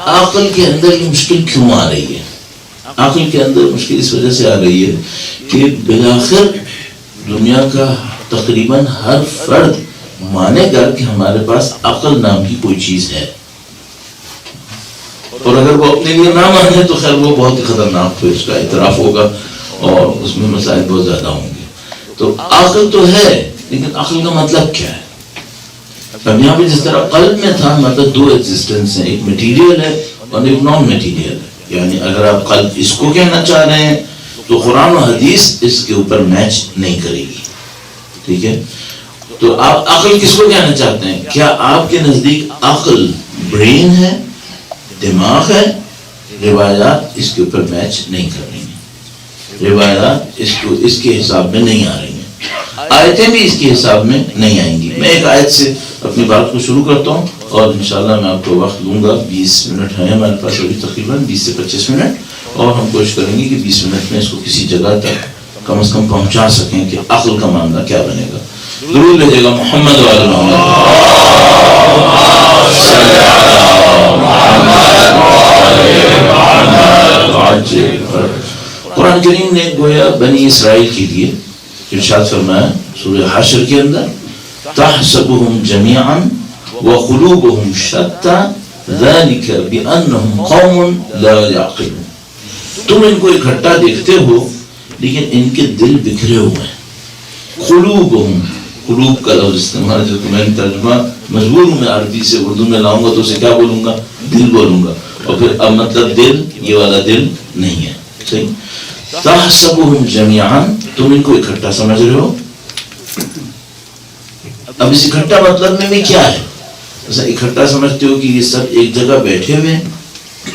عقل کے اندر یہ مشکل کیوں آ رہی ہے؟ عقل کے اندر مشکل اس وجہ سے آ رہی ہے کہ بالآخر دنیا کا تقریباً ہر فرد مانے گا کہ ہمارے پاس عقل نام کی کوئی چیز ہے, اور اگر وہ اپنے لیے نہ مانے تو خیر وہ بہت ہی خطرناک تو اس کا اعتراف ہوگا اور اس میں مسائل بہت زیادہ ہوں گے. تو عقل تو ہے, لیکن عقل کا مطلب کیا ہے؟ اب یہاں پہ جس طرح قلب میں تھا مطلب دو ایگزسٹنس ہیں, ایک میٹیریل ہے اور ایک نان میٹیریل ہے. یعنی اگر آپ قلب اس کو کہنا چاہ رہے ہیں تو قرآن و حدیث اس کے اوپر میچ نہیں کرے گی. ٹھیک ہے, تو آپ عقل کس کو کہنا چاہتے ہیں؟ کیا آپ کے نزدیک عقل برین ہے, دماغ ہے؟ روایات اس کے اوپر میچ نہیں کر رہی ہیں, روایات اس کے حساب میں نہیں آ رہی ہیں, آیتیں بھی اس کے حساب میں نہیں آئیں گی. میں ایک آیت سے اپنی بات کو شروع کرتا ہوں اور انشاءاللہ میں آپ کو وقت دوں گا. 20 منٹ ہیں ہمارے پاس ابھی, تقریباً 20 سے 25 منٹ, اور ہم کوشش کریں گے کہ 20 منٹ میں اس کو کسی جگہ تک کم از کم پہنچا سکیں کہ عقل کا معاملہ کیا بنے گا. ضرور بھیجے گا محمد والا قرآن کریم نے گویا بنی اسرائیل کے لیے ارشاد فرمایا سورہ حشر کے اندر, تحسبهم جميعا وقلوبهم شتى ذلك بأنهم قوم لا يعقلون. تم ان کو اکٹھا دیکھتے ہو لیکن ان کے دل بکھرے ہوئے ہیں. قلوبهم, قلوب کا لفظ استعمال جو میں ترجمہ مجبور ہوں میں عربی سے اردو میں لاؤں گا تو اسے کیا بولوں گا؟ دل بولوں گا. اور پھر اب مطلب دل یہ والا دل نہیں ہے. صحیح, تحسبهم جميعا, تم ان کو اکٹھا سمجھ رہے ہو. اب اس اکٹھا مطلب میں بھی کیا ہے؟ ایسا اکٹھا سمجھتے ہو کہ یہ سب ایک جگہ بیٹھے ہوئے ہیں؟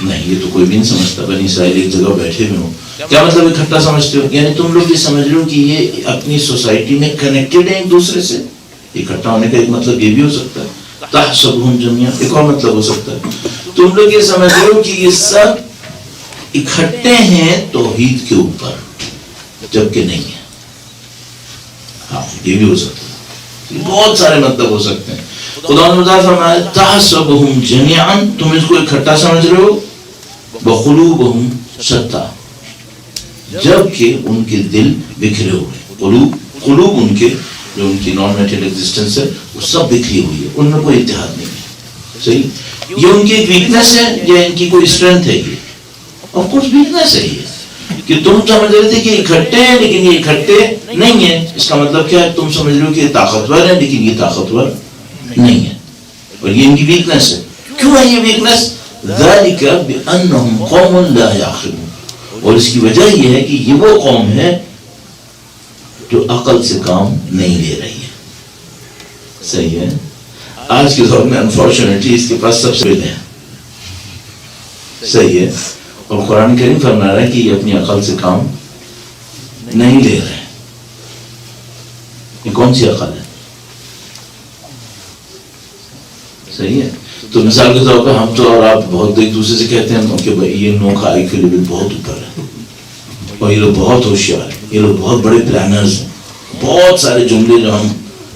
نہیں, یہ تو کوئی بھی نہیں سمجھتا بنی اسرائیل ایک جگہ بیٹھے ہوئے ہو. کیا مطلب اکٹھا سمجھتے ہو؟ یعنی تم لوگ یہ سمجھ رہے ہو کہ یہ اپنی سوسائٹی میں کنیکٹڈ ہیں ایک دوسرے سے. اکٹھا ہونے کا ایک مطلب یہ بھی ہو سکتا ہے. تحسبهم جميعا ایک اور مطلب ہو سکتا ہے, تم لوگ یہ سمجھ رہے ہو کہ یہ سب اکٹھے ہیں توحید کے اوپر, جبکہ نہیں ہے. ہاں یہ بھی ہو سکتا ہے, بہت سارے مطلب ہو سکتے ہیں. خدا نے فرمایا تحسبهم جميعا, تم اس کو اکٹھا سمجھ رہے ہو, وقلوبهم شتى, جبکہ ان کے دل بکھرے ہوئے. قلوب ان کے جو ان کی نان میٹرل ایگزسٹنس ہے وہ سب بکھری ہوئی ہے, ان میں کوئی اتحاد نہیں ہے. صحیح, یہ ان کی ایک ویکنس ہے یا ان کی کوئی اسٹرینتھ ہے؟ یہ آف کورس ویکنس ہے یہ, کہ تم سمجھ رہے تھے کہ اکٹھے ہیں لیکن یہ اکٹھے نہیں ہیں. اس کا مطلب کیا ہے؟ تم سمجھ رہے ہو کہ یہ طاقتور ہے لیکن یہ طاقتور نہیں ہے, اور یہ ان کی ویکنس ہے. کیوں ہے یہ ویکنس؟ ذالک بانہم قوم لا یعقلون, اور اس کی وجہ یہ ہے کہ یہ وہ قوم ہے جو عقل سے کام نہیں لے رہی ہے. صحیح ہے, آج کے دور میں انفارچونیٹلی اس کے پاس سب سے ہے. صحیح ہے, اور قرآن کریم فرما رہا ہے کہ یہ اپنی عقل سے کام نہیں لے رہے. یہ کون سی عقل ہے؟ صحیح ہے, تو مثال کے طور پر ہم تو اور آپ بہت ایک دوسرے سے کہتے ہیں کہ بھائی یہ نو کا آئی کے لیول بہت اوپر ہے, اور یہ لوگ بہت ہوشیار ہیں, یہ لوگ بہت بڑے پلانرز ہیں. بہت سارے جملے جو ہم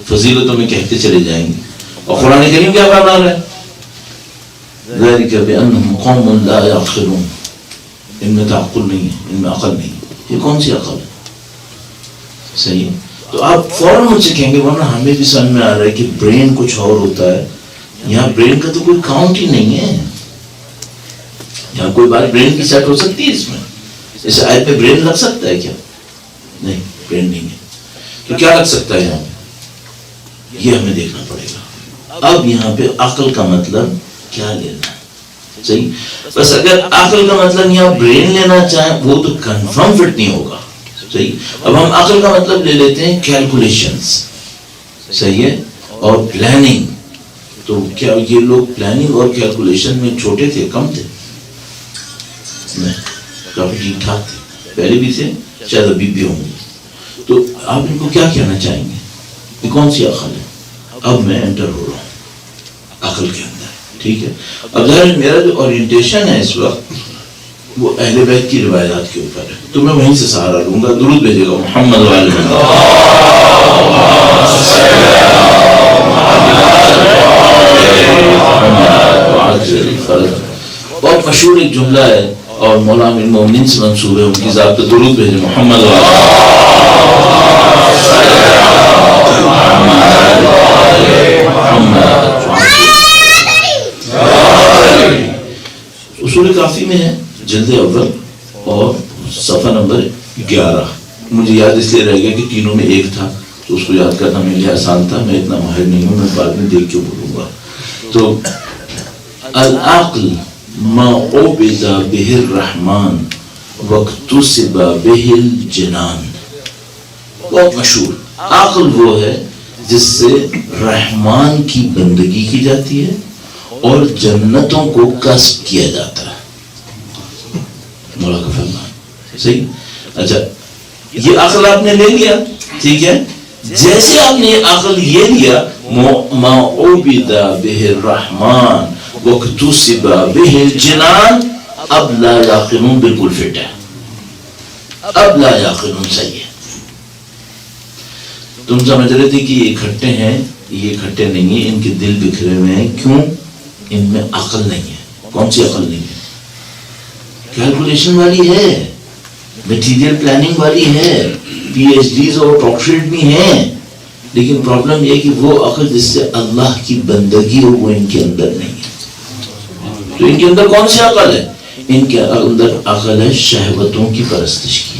فضیلتوں میں کہتے چلے جائیں گے. اور قرآن کریم کیا فرما رہا ہے؟ ذالک بانہم قوم لا یعقلون, ان میں تعقل نہیں ہے, ان میں عقل نہیں ہے. یہ کون سی عقل ہے؟ صحیح, تو آپ فوراً مجھ سے کہیں گے ورنہ ہمیں بھی سمجھ میں آ رہا ہے کہ برین کچھ اور ہوتا ہے. یہاں برین کا تو کوئی کاؤنٹ ہی نہیں ہے. یہاں کوئی بات برین کی سیٹ ہو سکتی ہے اس میں؟ اس آیت پہ برین لگ سکتا ہے کیا؟ نہیں, برین نہیں ہے. تو کیا لگ سکتا ہے یہاں پہ؟ یہ ہمیں دیکھنا پڑے گا. اب یہاں پہ عقل کا مطلب کیا لینا ہے؟ صحیح, بس اگر عقل کا مطلب یہاں برین لینا چاہیں وہ تو کنفرم فٹ نہیں ہوگا. صحیح. اب ہم عقل کا مطلب لے لیتے ہیں کیلکولیشنز، صحیح ہے، اور پلاننگ. تو کیا یہ لوگ پلاننگ اور کیلکولیشن میں چھوٹے تھے، کم تھے؟ نہیں، کافی ٹھیک ٹھاک تھے، پہلے بھی تھے، شاید ابھی بھی ہوں گے. تو آپ ان کو کیا کہنا چاہیں گے؟ یہ کون سی عقل ہے؟ اب میں انٹر ہو رہا ہوں عقل کے اندر، ٹھیک ہے. اب ظاہر میرا جو اورینٹیشن ہے اس وقت وہ اہل بیت کی روایات کے اوپر ہے، تو میں وہیں سے سہارا لوں گا. درود بھیجے گا محمد وعلیہ بہت مشہور ایک جملہ ہے اور مولا امیر المومنین سے منسوب ہے، ان کی ذات پہ درود بھیجے محمد اصول کافی میں ہے، جلد اول اور صفحہ نمبر 11. مجھے یاد اس لیے رہ گیا کہ تینوں میں ایک تھا، تو اس کو یاد کرنا میرے لیے آسان تھا. میں اتنا ماہر نہیں ہوں، میں بعد میں دیکھ کے بولوں گا. تو العقل ما عبد به الرحمن واکتسب به الجنان. بہت مشہور. عقل وہ ہے جس سے رحمان کی بندگی کی جاتی ہے اور جنتوں کو کسب کیا جاتا ہے. مولا کا فرمان، صحیح. اچھا، یہ عقل آپ نے لے لیا، ٹھیک ہے. جیسے آپ نے عقل یہ لیا ما عبد به الرحمن واکتسب به الجنان، اب لا یعقلون بالکل فٹ ہے. اب لا یعقلون صحیح ہے. تم سمجھ رہے تھے کہ یہ اکٹھے ہیں، یہ اکٹھے نہیں ہیں، ان کے دل بکھرے ہوئے ہیں. کیوں؟ ان میں عقل نہیں ہے. کون سی عقل نہیں ہے؟ کیلکولیشن والی ہے، میٹیریل پلاننگ والی ہے، پی ایچ ڈیز اور ڈاکٹریٹ بھی ہیں، لیکن پرابلم یہ کہ وہ عقل جس سے اللہ کی بندگی ہو وہ ان کے اندر نہیں ہے. تو ان کے اندر کون سی عقل ہے؟ ان کے اندر عقل ہے شہوتوں کی پرستش کی.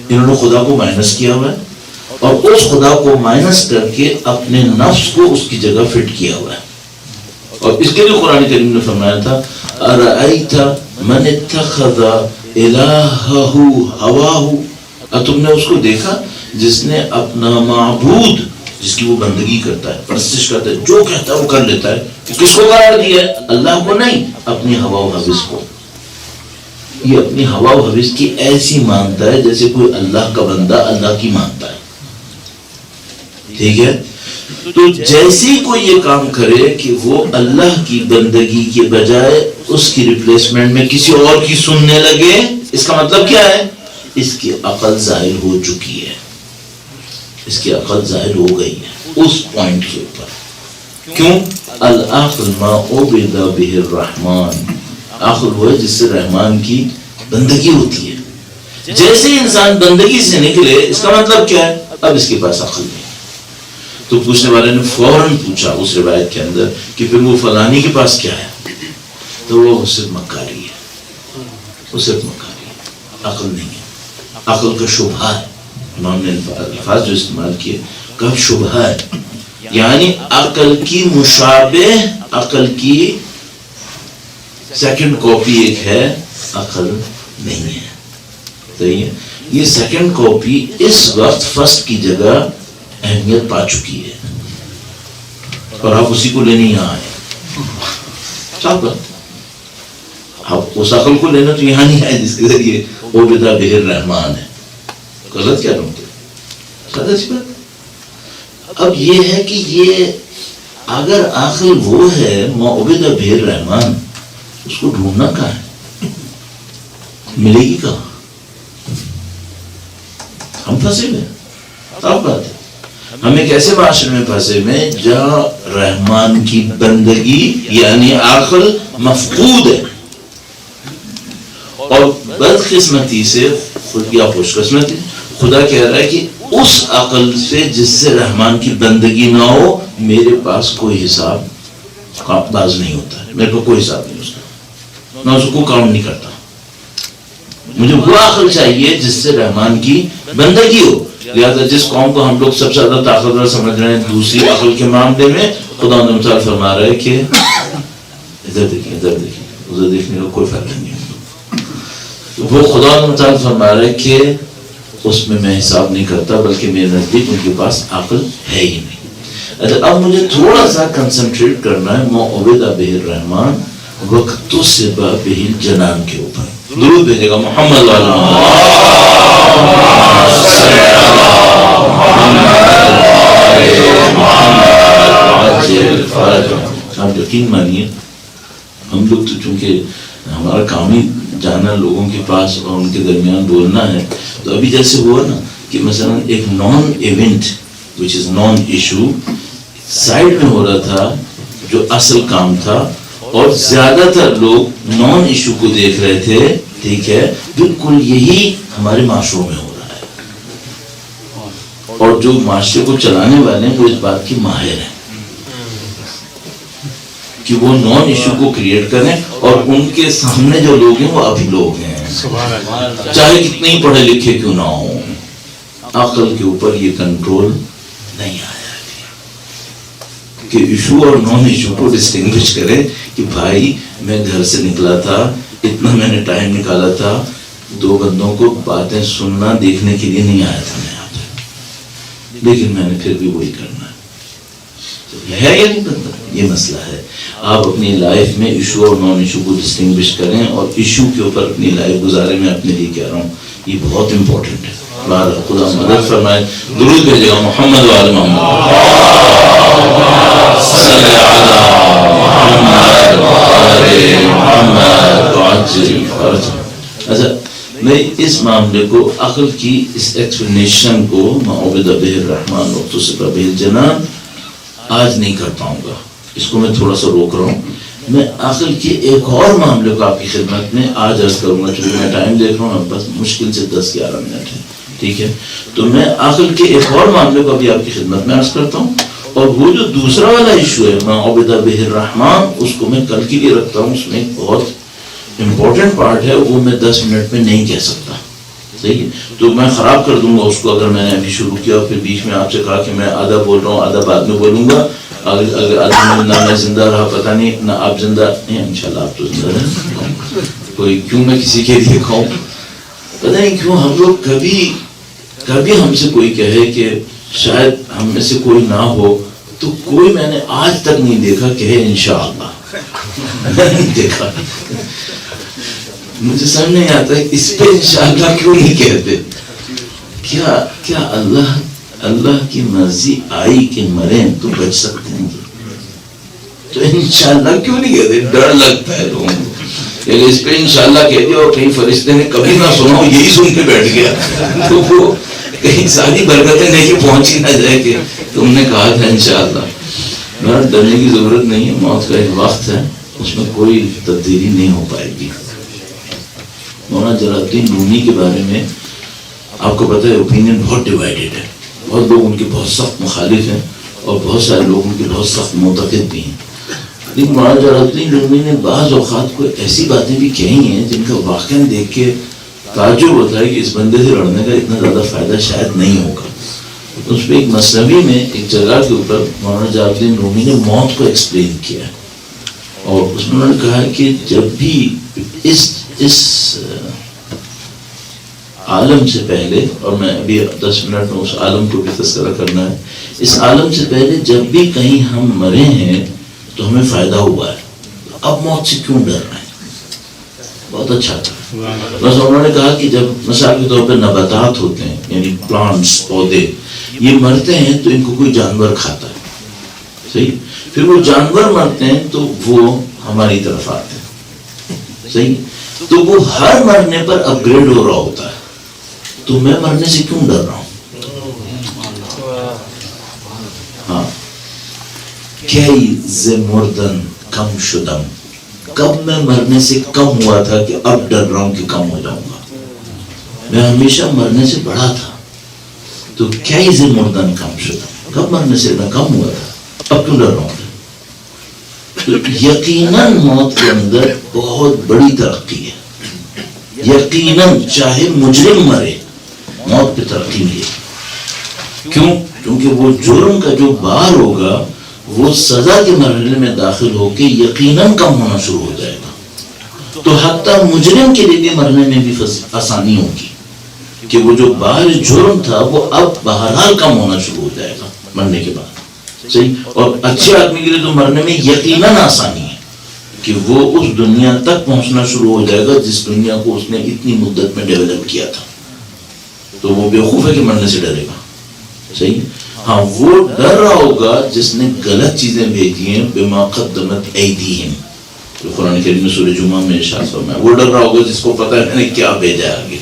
انہوں نے خدا کو مائنس کیا ہوا ہے اور اس خدا کو مائنس کر کے اپنے نفس کو اس کی جگہ فٹ کیا ہوا ہے. اور اس کے لیے قرآن کریم نے فرمایا تھا ارأیت من اتخذ الہہ ہواہ، تم نے اس کو دیکھا جس نے اپنا معبود، جس کی وہ بندگی کرتا ہے، پرستش کرتا ہے، جو کہتا ہے وہ کر لیتا ہے، کس کو قرار دیا ہے؟ اللہ کو نہیں، اپنی ہوا و حوث کو. یہ اپنی ہوا و حوث کی ایسی مانتا ہے جیسے کوئی اللہ کا بندہ اللہ کی مانتا ہے. ٹھیک ہے. تو جیسے کوئی یہ کام کرے کہ وہ اللہ کی بندگی کے بجائے اس کی ریپلیسمنٹ میں کسی اور کی سننے لگے، اس کا مطلب کیا ہے؟ اس کی عقل ظاہر ہو چکی ہے، اس کی عقل ظاہر ہو گئی ہے اس پوائنٹ کے اوپر. کیوں؟ العقل ما عبد به الرحمن، عقل وہ ہے جس سے رحمان کی بندگی ہوتی ہے. جیسے انسان بندگی سے نکلے، اس کا مطلب کیا ہے؟ اب اس کے پاس عقل نہیں. تو پوچھنے والے نے فوراً پوچھا اس روایت کے اندر کہ پھر وہ فلانی کے پاس کیا ہے؟ تو وہ صرف مکاری ہے، وہ صرف مکاری ہے، عقل نہیں ہے. عقل کا شبہ ہے. امام نے الفاظ جو استعمال کیے کہ شبہ ہے، یعنی عقل کی مشابہ، عقل کی سیکنڈ کاپی ایک ہے، عقل نہیں ہے. صحیح ہے. یہ سیکنڈ کاپی اس وقت فرسٹ کی جگہ اہمیت پا چکی ہے اور آپ اسی کو لینے یہاں آئے. صاحب آپ اس عقل کو لینا تو یہاں نہیں آئے جس کے ذریعے وہ بدا بہر رحمان ہے. غلط کیا ڈھونڈتے؟ سادہ سی بات. اب یہ ہے کہ یہ اگر عقل وہ ہے معبد بہر رحمان، اس کو ڈھونڈنا کہاں ہے؟ ملے گی کہاں؟ ہم پھنسے ہوئے. صاف بات ہے. ہم ایک ایسے معاشرے میں پھنسے میں جہاں رحمان کی بندگی یعنی عقل مفقود ہے. اور بدقسمتی سے خود یا خوش قسمتی خدا کہہ رہا ہے کہ اس عقل سے جس سے رحمان کی بندگی نہ ہو میرے پاس کوئی حساب باز نہیں ہوتا ہے. میرے کو کوئی حساب نہیں اس کا، میں اس کو کاؤنٹ نہیں کرتا. مجھے وہ عقل چاہیے جس سے رحمان کی بندگی ہو. لہذا جس قوم کو ہم لوگ سب سے زیادہ طاقتور سمجھ رہے ہیں دوسری عقل کے معاملے میں، خدا تعالیٰ فرما رہا ہے کہ ادھر دیکھیں، ادھر دیکھیں، ادھر دیکھنے کا کوئی فائدہ نہیں ہے. وہ خدا متعال فرما رہے کہ اس میں میں حساب نہیں کرتا، بلکہ میرے نزدیک ان کے پاس عقل ہے ہی نہیں. اچھا اب مجھے تھوڑا سا کنسنٹریٹ کرنا ہے معوذ بہ الرحمن وقتصب بہ الجنان کے اوپر. درود بھیجے گا محمد والا آپ یقین مانیے ہم لوگ تو چونکہ ہمارا کام ہی جانا لوگوں کے پاس اور ان کے درمیان بولنا ہے، تو ابھی جیسے ہوا نا کہ مثلا ایک naan event which is naan issue side میں ہو رہا تھا جو اصل کام تھا، اور زیادہ تر لوگ نان ایشو کو دیکھ رہے تھے. ٹھیک ہے، بالکل یہی ہمارے معاشروں میں ہو رہا ہے، اور جو معاشرے کو چلانے والے ہیں وہ اس بات کی ماہر ہیں کہ وہ نان ایشو کو کریٹ کریں، اور ان کے سامنے جو لوگ ہیں وہ ابھی لوگ ہیں چاہے کتنے ہی پڑھے لکھے کیوں نہ ہوں. عقل کے اوپر یہ کنٹرول نہیں آیا کہ ایشو اور نان ایشو کو ڈسٹنگوش کرے کہ بھائی میں گھر سے نکلا تھا، اتنا میں نے ٹائم نکالا تھا، دو بندوں کو باتیں سننا دیکھنے کے لیے نہیں آیا تھا میں یہاں پہ، لیکن میں نے پھر بھی وہی کرنا ہے یا نہیں کرنا. یہ مسئلہ ہے. آپ اپنی لائف میں ایشو اور نان ایشو کو ڈسٹنگوش کریں اور ایشو کے اوپر اپنی لائف گزارے. میں اپنے لیے کہہ رہا ہوں یہ بہت امپورٹنٹ ہے. خدا مدد فرمائے. درود بھیجے گا محمد وآل محمد صلی محمد. اچھا میں اس معاملے کو عقل کی اس ایکسپلینیشن کو معوذ بہ الرحمن وقتصب بہ الجنان آج نہیں کر پاؤں گا، اس کو میں تھوڑا سا روک رہا ہوں. میں عقل کے ایک اور معاملے کو آپ کی خدمت میں آج عرض کروں گا، چونکہ میں ٹائم دیکھ رہا ہوں بس مشکل سے 10-11 منٹ ہے. ٹھیک ہے، تو میں عقل کے ایک اور معاملے کو ابھی آپ کی خدمت میں عرض کرتا ہوں، اور وہ جو دوسرا والا ایشو ہے معوذ بہ الرحمن، اس کو میں کل کے لیے رکھتا ہوں. اس میں ایک بہت امپورٹنٹ پارٹ ہے، وہ میں 10 منٹ میں نہیں کہہ سکتا. صحیح ہے، تو میں خراب کر دوں گا اس کو اگر میں نے ابھی شروع کیا اور پھر بیچ میں آپ سے کہا کہ میں آدھا بول رہا ہوں آدھا بعد میں بولوں گا. اگر آدھا نہ میں زندہ رہا پتہ نہیں، نہ آپ زندہ نہیں. انشاءاللہ آپ تو زندہ رہیں. کوئی کیوں میں کسی کے لیے کہوں، پتہ نہیں کیوں ہم لوگ کبھی ہم سے کوئی کہے کہ شاید ہم میں سے کوئی نہ ہو، تو کوئی میں نے آج تک نہیں دیکھا کہے انشاءاللہ. نہیں دیکھا. مجھے سمجھ نہیں آتا ہے اس پہ انشاءاللہ کیوں نہیں کہتے. کیا اللہ کی مرضی آئی کہ مریں تو بچ سکتے ہیں، تو انشاءاللہ کیوں نہیں کہتے. ڈر لگتا ہے لوگوں کو، اس پہ انشاءاللہ کہہ دیا اور کہیں فرشتے نے کبھی نہ سنا ہو یہی سن کے بیٹھ گیا، تو وہ کہیں ساری برکتیں نہیں پہنچی نہ جائے کہ تم نے کہا تھا انشاءاللہ. ڈرنے کی ضرورت نہیں ہے، موت کا ایک وقت ہے، اس میں کوئی تبدیلی نہیں ہو پائے گی. مولانا جلال الدین رومی کے بارے میں آپ کو پتہ ہے اوپینین بہت ڈیوائیڈڈ ہے. بہت لوگ ان کے بہت سخت مخالف ہیں اور بہت سارے لوگ ان کے بہت سخت معتقد بھی ہیں. لیکن مولانا جلال الدین رومی نے بعض اوقات کو ایسی باتیں بھی کہی ہیں جن کا واقعہ دیکھ کے تعجب ہوتا ہے کہ اس بندے سے لڑنے کا اتنا زیادہ فائدہ شاید نہیں ہوگا. اس پہ ایک مثنوی میں ایک جگہ کے اوپر مولانا جلال الدین رومی نے موت کو ایکسپلین کیا ہے، اور اس میں انہوں نے کہا کہ جب بھی اس عالم سے پہلے، اور میں ابھی 10 منٹ میں اس عالم کو بھی تذکرہ کرنا ہے، اس عالم سے پہلے جب بھی کہیں ہم مرے ہیں تو ہمیں فائدہ ہوا ہے، اب موت سے کیوں ڈر رہے ہیں. بہت اچھا تھا. بس انہوں نے کہا کہ جب مثال کے طور پہ نباتات ہوتے ہیں یعنی پلانٹس، پودے، یہ مرتے ہیں تو ان کو کوئی جانور کھاتا ہے. صحیح، پھر وہ جانور مرتے ہیں تو وہ ہماری طرف آتے ہیں. صحیح، تو وہ ہر مرنے پر اپ گریڈ ہو رہا ہوتا ہے. تو میں مرنے سے کیوں ڈر رہا ہوں؟ ہاں، کیز مردن کم شدم، کب میں مرنے سے کم ہوا تھا کہ اب ڈر رہا ہوں کہ کم ہو جاؤں گا. میں ہمیشہ مرنے سے بڑا تھا، تو کیز مردن کم شدم، کب مرنے سے میں کم ہوا تھا اب کیوں ڈر رہا ہوں. تو یقیناً موت کے اندر بہت بڑی ترقی ہے. یقیناً چاہے مجرم مرے موت پہ ترقی ملے. کیوں؟ کیونکہ وہ جرم کا جو بار ہوگا وہ سزا کے مرحلے میں داخل ہو کے یقیناً کم ہونا شروع ہو جائے گا. تو حتیٰ مجرم کے لیے بھی مرنے میں بھی آسانی ہوگی کہ وہ جو باہر جرم تھا وہ اب بہرحال کم ہونا شروع ہو جائے گا مرنے کے بعد. صحیح. اور اچھے آدمی کے لیے تو مرنے میں یقیناً آسانی ہے کہ وہ اس دنیا تک پہنچنا شروع ہو جائے گا جس دنیا کو اس نے اتنی مدت میں ڈیولپ کیا تھا. تو وہ بیوقوف ہے کہ مرنے سے ڈرے گا. صحیح. ہاں وہ ڈر رہا ہوگا جس نے غلط چیزیں بھیجی ہیں بما قدمت ایدیہم، جو قرآن کریم میں سورہ جمعہ میں ارشاد فرمایا. وہ ڈر رہا ہوگا جس کو پتہ ہے میں نے کیا بھیجا ہے آگے.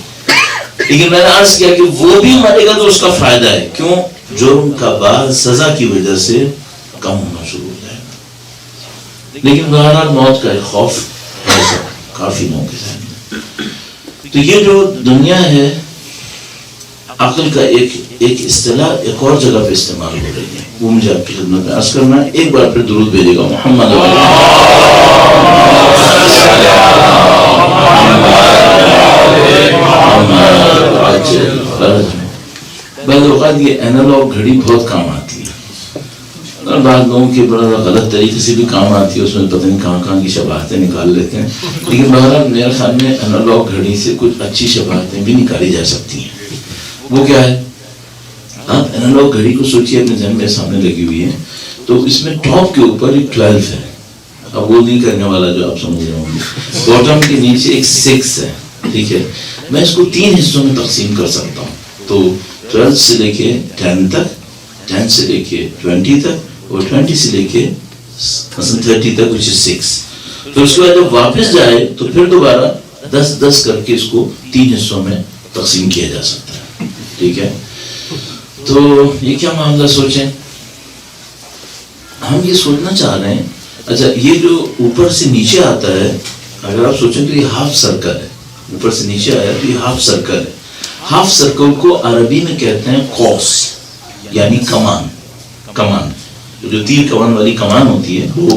لیکن میں نے عرض کیا کہ وہ بھی مرے گا تو اس کا فائدہ ہے. کیوں؟ جرم کا بار سزا کی وجہ سے کم ہونا شروع ہو جائے گا. لیکن بہرحال موت کا ایک خوف ہے کافی لوگوں کے ذہن میں. تو یہ جو دنیا ہے عقل کا ایک اصطلاح ایک اور جگہ پہ استعمال ہو رہی ہے، وہ مجھے آپ کی خدمت میں عرض کرنا ہے. ایک بار پھر درود بھیجے گا محمد بعض اوقات یہ اینالوگ گھڑی بہت کام آتی ہے اور بعض لوگوں کی بڑا غلط طریقے سے بھی کام آتی ہے، اس میں پتہ نہیں کہاں کہاں کی شباہتیں نکال لیتے ہیں. لیکن بہرحال میرے خیال میں اینالوگ گھڑی سے کچھ اچھی شباہتیں بھی نکالی جا سکتی ہیں. وہ کیا ہے؟ آپ اینالوگ گھڑی کو سوچیے اپنے ذہن میں سامنے لگی ہوئی ہے، تو اس میں ٹاپ کے اوپر ایک 12 ہے. اب وہ نہیں کرنے والا جو آپ سمجھ رہے ہوں گے. باٹم کے نیچے ایک 6 ہے. ٹھیک ہے. میں اس کو 3 حصوں میں تقسیم کر سکتا ہوں. تو 12 سے لے کے 10 تک، 10 سے لے کے 20 تک، اور 20 سے لے کے 30 تک which is 6. تو اس کے بعد جب واپس جائے تو پھر دوبارہ 10 کر کے اس کو 3 حصوں میں تقسیم کیا جا سکتا ہے. ٹھیک ہے. تو یہ کیا معاملہ سوچیں، ہم یہ سوچنا چاہ رہے ہیں. اچھا یہ جو اوپر سے نیچے آتا ہے، اگر آپ سوچیں تو یہ ہاف سرکل ہے. اوپر سے نیچے آیا تو یہ ہاف سرکل ہے. ہاف سرکل کو عربی میں کہتے ہیں قوس، یعنی کمان. کمان جو تیر کمان والی کمان ہوتی ہے وہ،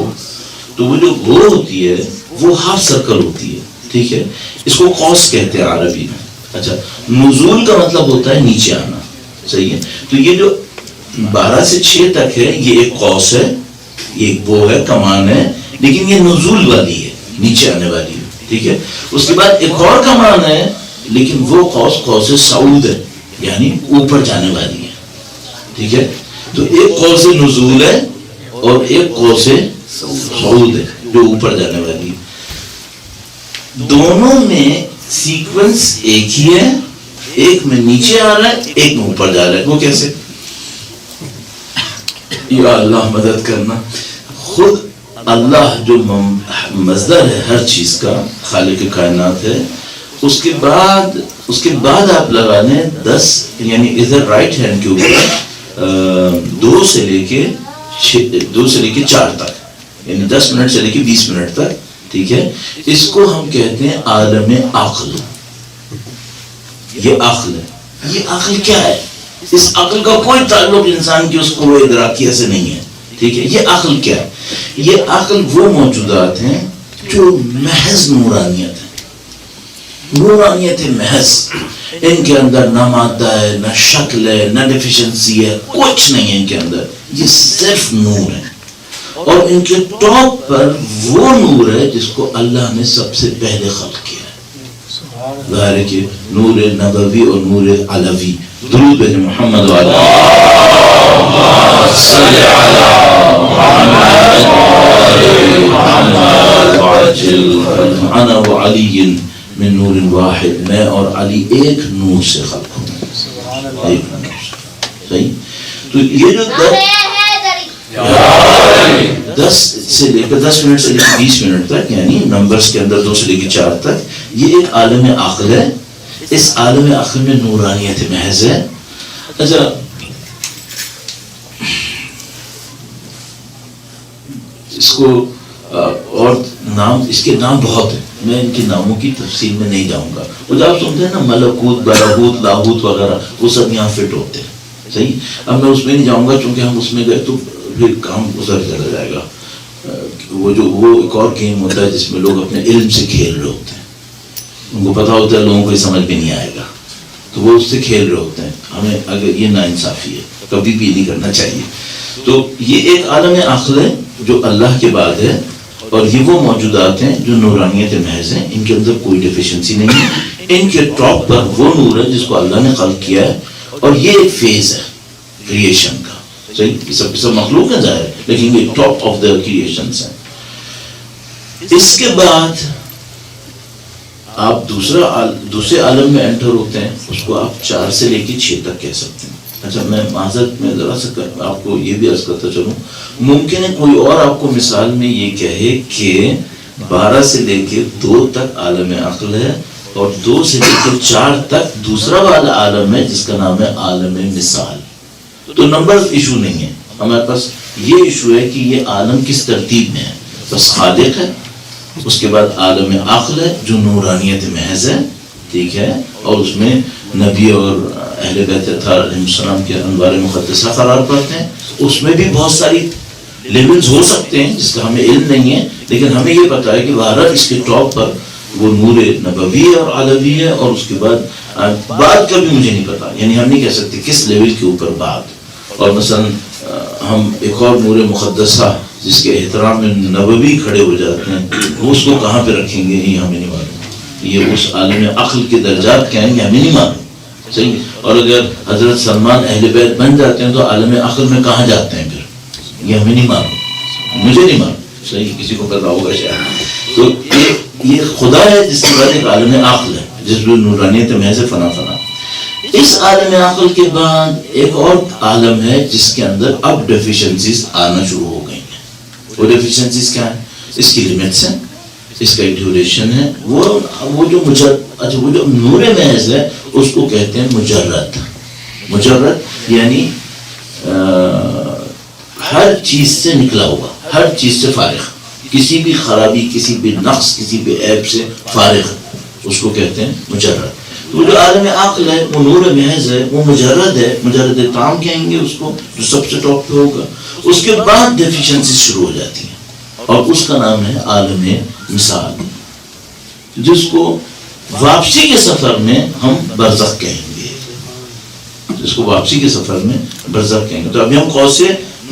تو وہ جو گو ہوتی ہے وہ ہاف سرکل ہوتی ہے. ٹھیک ہے. اس کو قوس کہتے ہیں عربی میں. اچھا نزول کا مطلب ہوتا ہے نیچے آنا. صحیح ہے. تو یہ جو 12 سے 6 تک ہے یہ ایک قوس ہے، یہ ایک وہ ہے کمان ہے، لیکن یہ نزول والی ہے، نیچے آنے والی ہے. ٹھیک ہے. اس کے بعد ایک اور کمان ہے لیکن وہ قوس سعود ہے، یعنی اوپر جانے والی ہے. ٹھیک ہے. تو ایک قوس نزول ہے اور ایک قوس سعود ہے جو اوپر جانے والی ہے. دونوں میں سیکوینس ایک ہی ہے، ایک میں نیچے آ رہا ہے ایک میں اوپر جا رہا ہے. وہ کیسے؟ یا اللہ مدد کرنا. خود اللہ جو مصدر ہے ہر چیز کا، خالق کائنات ہے، اس کے بعد آپ لگا لیں 10، یعنی ادھر رائٹ ہینڈ کے اوپر 2 سے لے کے 4 تک، یعنی 10 منٹ سے لے کے 20 منٹ تک. ٹھیک ہے. اس کو ہم کہتے ہیں عالم عقل. یہ عقل ہے. یہ عقل کیا ہے؟ اس عقل کا کوئی تعلق انسان کی اس کو ادراکیہ سے نہیں ہے. ٹھیک ہے. یہ عقل کیا ہے؟ یہ عقل وہ موجودات ہیں جو محض نورانیت ہے. نورانیت محض. ان کے اندر نہ مادہ ہے، نہ شکل ہے، نہ ڈیفیشنسی ہے، کچھ نہیں ہے ان کے اندر. یہ صرف نور ہے. اور ان کے ٹاپ پر وہ نور ہے جس کو اللہ نے سب سے پہلے خلق کیا ہے. ظاہر ہے کہ نور نبوی اور نور علوی. درود بھیجیں محمد وعلی صلی علی محمد. انا وعلی من نور واحد. میں اور علی ایک نور سے خلق ہوں. ایک نور سے. صحیح. تو یہ جو 10 سے لے کر 10 منٹ سے لے کر 20 منٹ تک، یعنی نمبرز کے اندر 2 سے لے کے 4 تک، یہ ایک عالم عقل ہے. اس عالم عقل میں نورانیت محض ہے. اچھا اس کو اور نام، اس کے نام بہت ہیں. میں ان کے ناموں کی تفصیل میں نہیں جاؤں گا. وہ جو آپ سنتے ہیں نا ملکوت، بلاہوت، لاہوت وغیرہ، وہ سب یہاں فٹ ہوتے ہیں. صحیح. اب میں اس میں نہیں جاؤں گا چونکہ ہم اس میں گئے تو پھر کام گزر چلا جائے گا. وہ ایک اور گیم ہوتا ہے جس میں لوگ اپنے علم سے کھیل رہے ہوتے ہیں. ان کو پتا ہوتا ہے لوگوں کو یہ سمجھ میں نہیں آئے گا تو وہ اس سے کھیل رہے ہوتے ہیں. ہمیں اگر یہ ناانصافی ہے، کبھی بھی نہیں کرنا چاہیے. تو یہ ایک عالم عقل ہے جو اللہ کے بعد ہے، اور یہ وہ موجودات ہیں جو نورانیت محض ہیں، ان کے اندر کوئی ڈیفیشنسی نہیں ہے، ان کے ٹاپ پر وہ نور ہے جس کو اللہ نے خلق کیا ہے، اور یہ ایک فیز ہے کریشن کا، صحیح، یہ سب مخلوق ہے ظاہر، لیکن یہ ٹاپ آف دا کریشنز ہیں۔ اس کے بعد آپ دوسرے عالم میں انٹر ہوتے ہیں، اس کو آپ 4 سے لے کے 6 تک کہہ سکتے ہیں۔ اچھا، میں معذرت میں ذرا سا آپ کو یہ بھی عرض کرتا چلوں، ممکن ہے کوئی اور آپ کو مثال میں یہ کہے کہ 12 سے لے کے 2 تک عالم عقل ہے، اور 2 سے لے کے 4 تک دوسرا والا عالم ہے جس کا نام ہے عالم مثال۔ تو نمبر ایشو نہیں ہے ہمارے پاس، یہ ایشو ہے کہ یہ عالم کس ترتیب میں ہے۔ بس خالق ہے، اس کے بعد عالم عقل ہے جو نورانیت محض ہے، ٹھیک ہے، اور اس میں نبی اور اہل بیت اطہار علیہ السلام کے انوار مقدسہ قرار پاتے ہیں۔ اس میں بھی بہت ساری لیولز ہو سکتے ہیں جس کا ہمیں علم نہیں ہے، لیکن ہمیں یہ پتا ہے کہ بہرحال اس کے ٹاپ پر وہ نور نبوی ہے اور عالوی ہے، اور اس کے بعد کا بھی مجھے نہیں پتا، یعنی ہم نہیں کہہ سکتے کس لیول کے اوپر بعد۔ اور مثلا ہم ایک اور نور مقدسہ جس کے احترام میں نبوی کھڑے ہو جاتے ہیں، وہ اس کو کہاں پہ رکھیں گے یہ ہمیں نہیں معلوم، یہ اس عالم عقل کے درجات کیا ہیں یہ ہمیں نہیں معلوم، صحیح۔ اور اگر حضرت سلمان اہل بیت بن جاتے ہیں تو عالم عقل میں کہاں جاتے ہیں پھر، یہ ہمیں نہیں معلوم، مجھے نہیں معلوم، صحیح، کسی کو پتا ہوگا شاید۔ تو یہ خدا ہے جس کے بعد ایک عالم عقل ہے جس میں نورانیت محض فنا۔ اس عالم عقل کے بعد ایک اور عالم ہے جس کے اندر اب ڈیفیشنسیز آنا شروع ہو گئی ہیں۔ وہ ڈیفیشنسیز کیا ہیں؟ اس کی لیمٹس ہیں، اس کا ڈیوریشن ہے، وہ جو نور محض ہے اس کو کہتے ہیں مجرد، یعنی ہر چیز سے نکلا ہوا، ہر چیز سے فارغ، کسی بھی خرابی، کسی بھی نقص، کسی بھی عیب سے فارغ، اس کو کہتے ہیں مجرد۔ تو جو عالم عقل ہے وہ نور محض ہے، وہ مجرد ہے، مجرد تام کہیں گے اس کو، جو سب سے ٹاپ پہ ہوگا۔ اس کے بعد ڈیفیشنسی شروع ہو جاتی ہیں، اور اس کا نام ہے عالم مثال، جس کو واپسی کے سفر میں ہم برزخ کہیں گے، جس کو واپسی کے سفر میں برزخ کہیں گے۔ تو ابھی ہم قوس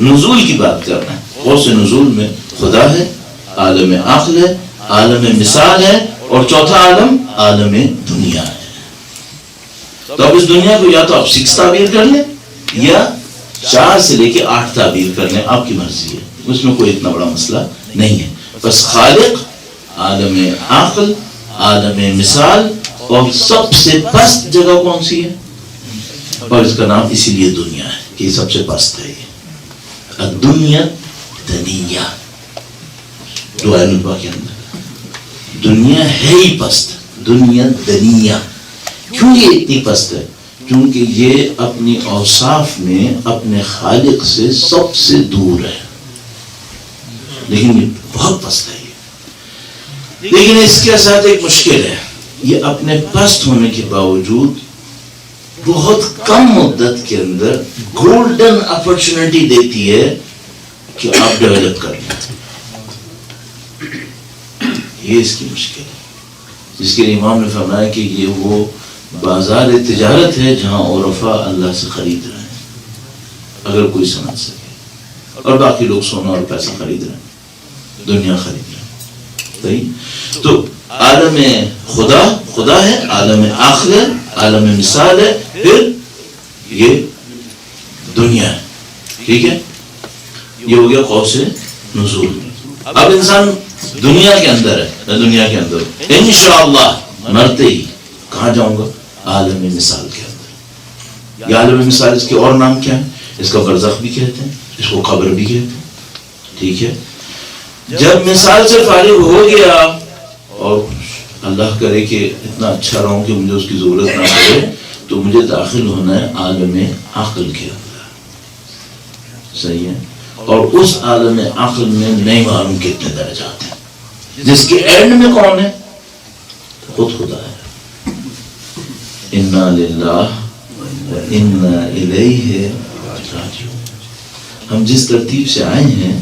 نزول کی بات کر رہے ہیں۔ قوس نزول میں خدا ہے، عالم عقل ہے، عالم مثال ہے، اور چوتھا عالم عالم دنیا ہے۔ تو اب اس دنیا کو یا تو آپ 6 تعبیر کر لیں یا 4 سے لے کے 8 تعبیر کر لیں، آپ کی مرضی ہے، اس میں کوئی اتنا بڑا مسئلہ نہیں ہے۔ بس خالق، عالم عقل، عالم مثال، اور سب سے پست جگہ کون سی ہے؟ اور اس کا نام اسی لیے دنیا ہے کہ یہ سب سے پست ہے۔ یہ الدنیا دنیا، دعائے نبوہ کے اندر دنیا ہے ہی پست، دنیا دنیا۔ کیوں یہ اتنی پست ہے؟ کیونکہ یہ اپنی اوصاف میں اپنے خالق سے سب سے دور ہے، لیکن یہ بہت پست ہے۔ لیکن اس کے ساتھ ایک مشکل ہے، یہ اپنے پست ہونے کے باوجود بہت کم مدت کے اندر گولڈن اپرچونٹی دیتی ہے کہ آپ ڈیولپ کر لیں۔ یہ اس کی مشکل ہے، جس کے لیے امام نے فرمایا کہ یہ وہ بازار تجارت ہے جہاں عرفاء اللہ سے خرید رہے ہیں، اگر کوئی سمجھ سکے، اور باقی لوگ سونا اور پیسہ خرید رہے ہیں، دنیا خرید رہے ہیں، صحیح۔ تو عالم خدا ہے، عالم عقل ہے، عالم مثال ہے، پھر یہ دنیا ہے، ٹھیک ہے۔ یہ ہو گیا قوس نزول۔ اب انسان دنیا کے اندر ہے، میں دنیا کے اندر ہوں، انشاءاللہ مرتے ہی کہاں جاؤں گا؟ عالم مثال کے اندر۔ یہ عالم مثال، اس کے اور نام کیا ہے؟ اس کا برزخ بھی کہتے ہیں، اس کو قبر بھی کہتے ہیں، ٹھیک ہے۔ جب مثال سے فارغ ہو گیا، اور اللہ کرے کہ اتنا اچھا رہوں کہ مجھے اس کی ضرورت نہ پڑے، تو مجھے داخل ہونا ہے عالم عقل کے اندر، صحیح ہے۔ اور اس عالم عقل میں نہیں معلوم کتنے درجات ہیں، جس کے اینڈ میں کون ہے؟ خود خدا ہے۔ انا للہ و انا الیہ راجعون۔ ہم جس ترتیب سے آئے ہیں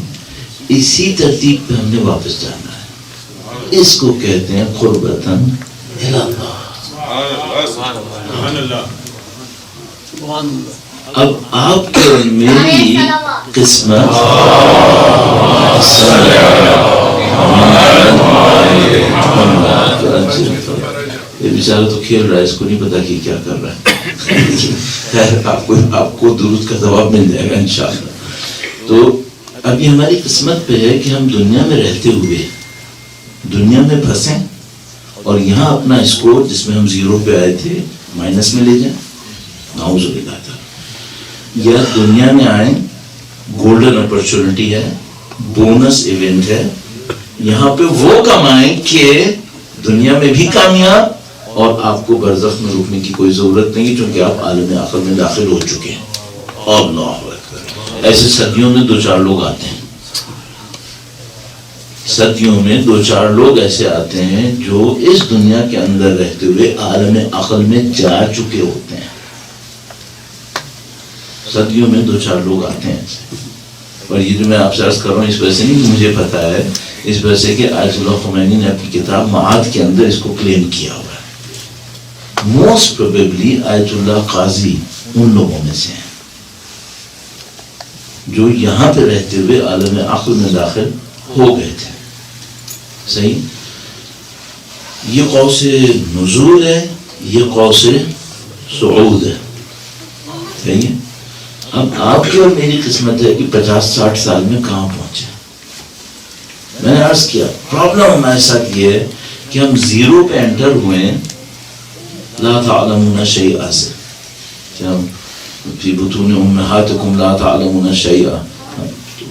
اسی ترتیب پہ ہم نے واپس جانا ہے، اس کو کہتے ہیں قربتاً الی اللہ۔ اب آپ کے میری قسمت یہ بیچارہ تو کھیل رہا ہے، اس کو نہیں پتا کہ کیا کر رہا ہے. خیر آپ کو درود کا جواب مل جائے گا انشاءاللہ. تو اب یہ ہماری قسمت پہ ہے کہ ہم دنیا میں رہتے ہوئے دنیا میں پھنسیں اور یہاں اپنا اسکور جس میں ہم 0 پہ آئے تھے مائنس میں لے جائیں. نعوذ باللہ تعالی. یا دنیا میں آئیں، گولڈن اپرچونٹی ہے، بونس ایونٹ ہے، یہاں پہ وہ کمائیں کہ دنیا میں بھی کامیاب اور آپ کو برزخ میں رکنے کی کوئی ضرورت نہیں چونکہ آپ عالم عقل میں داخل ہو چکے ہیں. اللہ اکبر. ایسے صدیوں میں 2-4 لوگ آتے ہیں، صدیوں میں 2-4 لوگ ایسے آتے ہیں جو اس دنیا کے اندر رہتے ہوئے عالم عقل میں جا چکے ہوتے ہیں. صدیوں میں 2-4 لوگ آتے ہیں ایسے. اور یہ جو میں آپ سے عرض کر رہا ہوں اس وجہ سے نہیں کہ مجھے پتا ہے، اس وجہ سے کہ آیت اللہ خمینی نے اپنی کتاب معاد کے اندر اس کو کلیم کیا ہوا ہے. موسٹ پروبیبلی آیت اللہ قاضی ان لوگوں میں سے ہیں جو یہاں پہ رہتے ہوئے عالم عقل میں داخل ہو گئے تھے. صحیح. یہ قوس نزول ہے، یہ قوس صعود ہے. صحیح ہے. اب آپ کی اور میری قسمت ہے کہ 50-60 سال میں کہاں پہنچے. میں نے عرض کیا پرابلم ہمارے ساتھ یہ ہے کہ ہم 0 پہ انٹر ہوئے لا تعلمون شیئا سے، کہ ہم فی بطون امہاتکم لا تعلمون شیئا،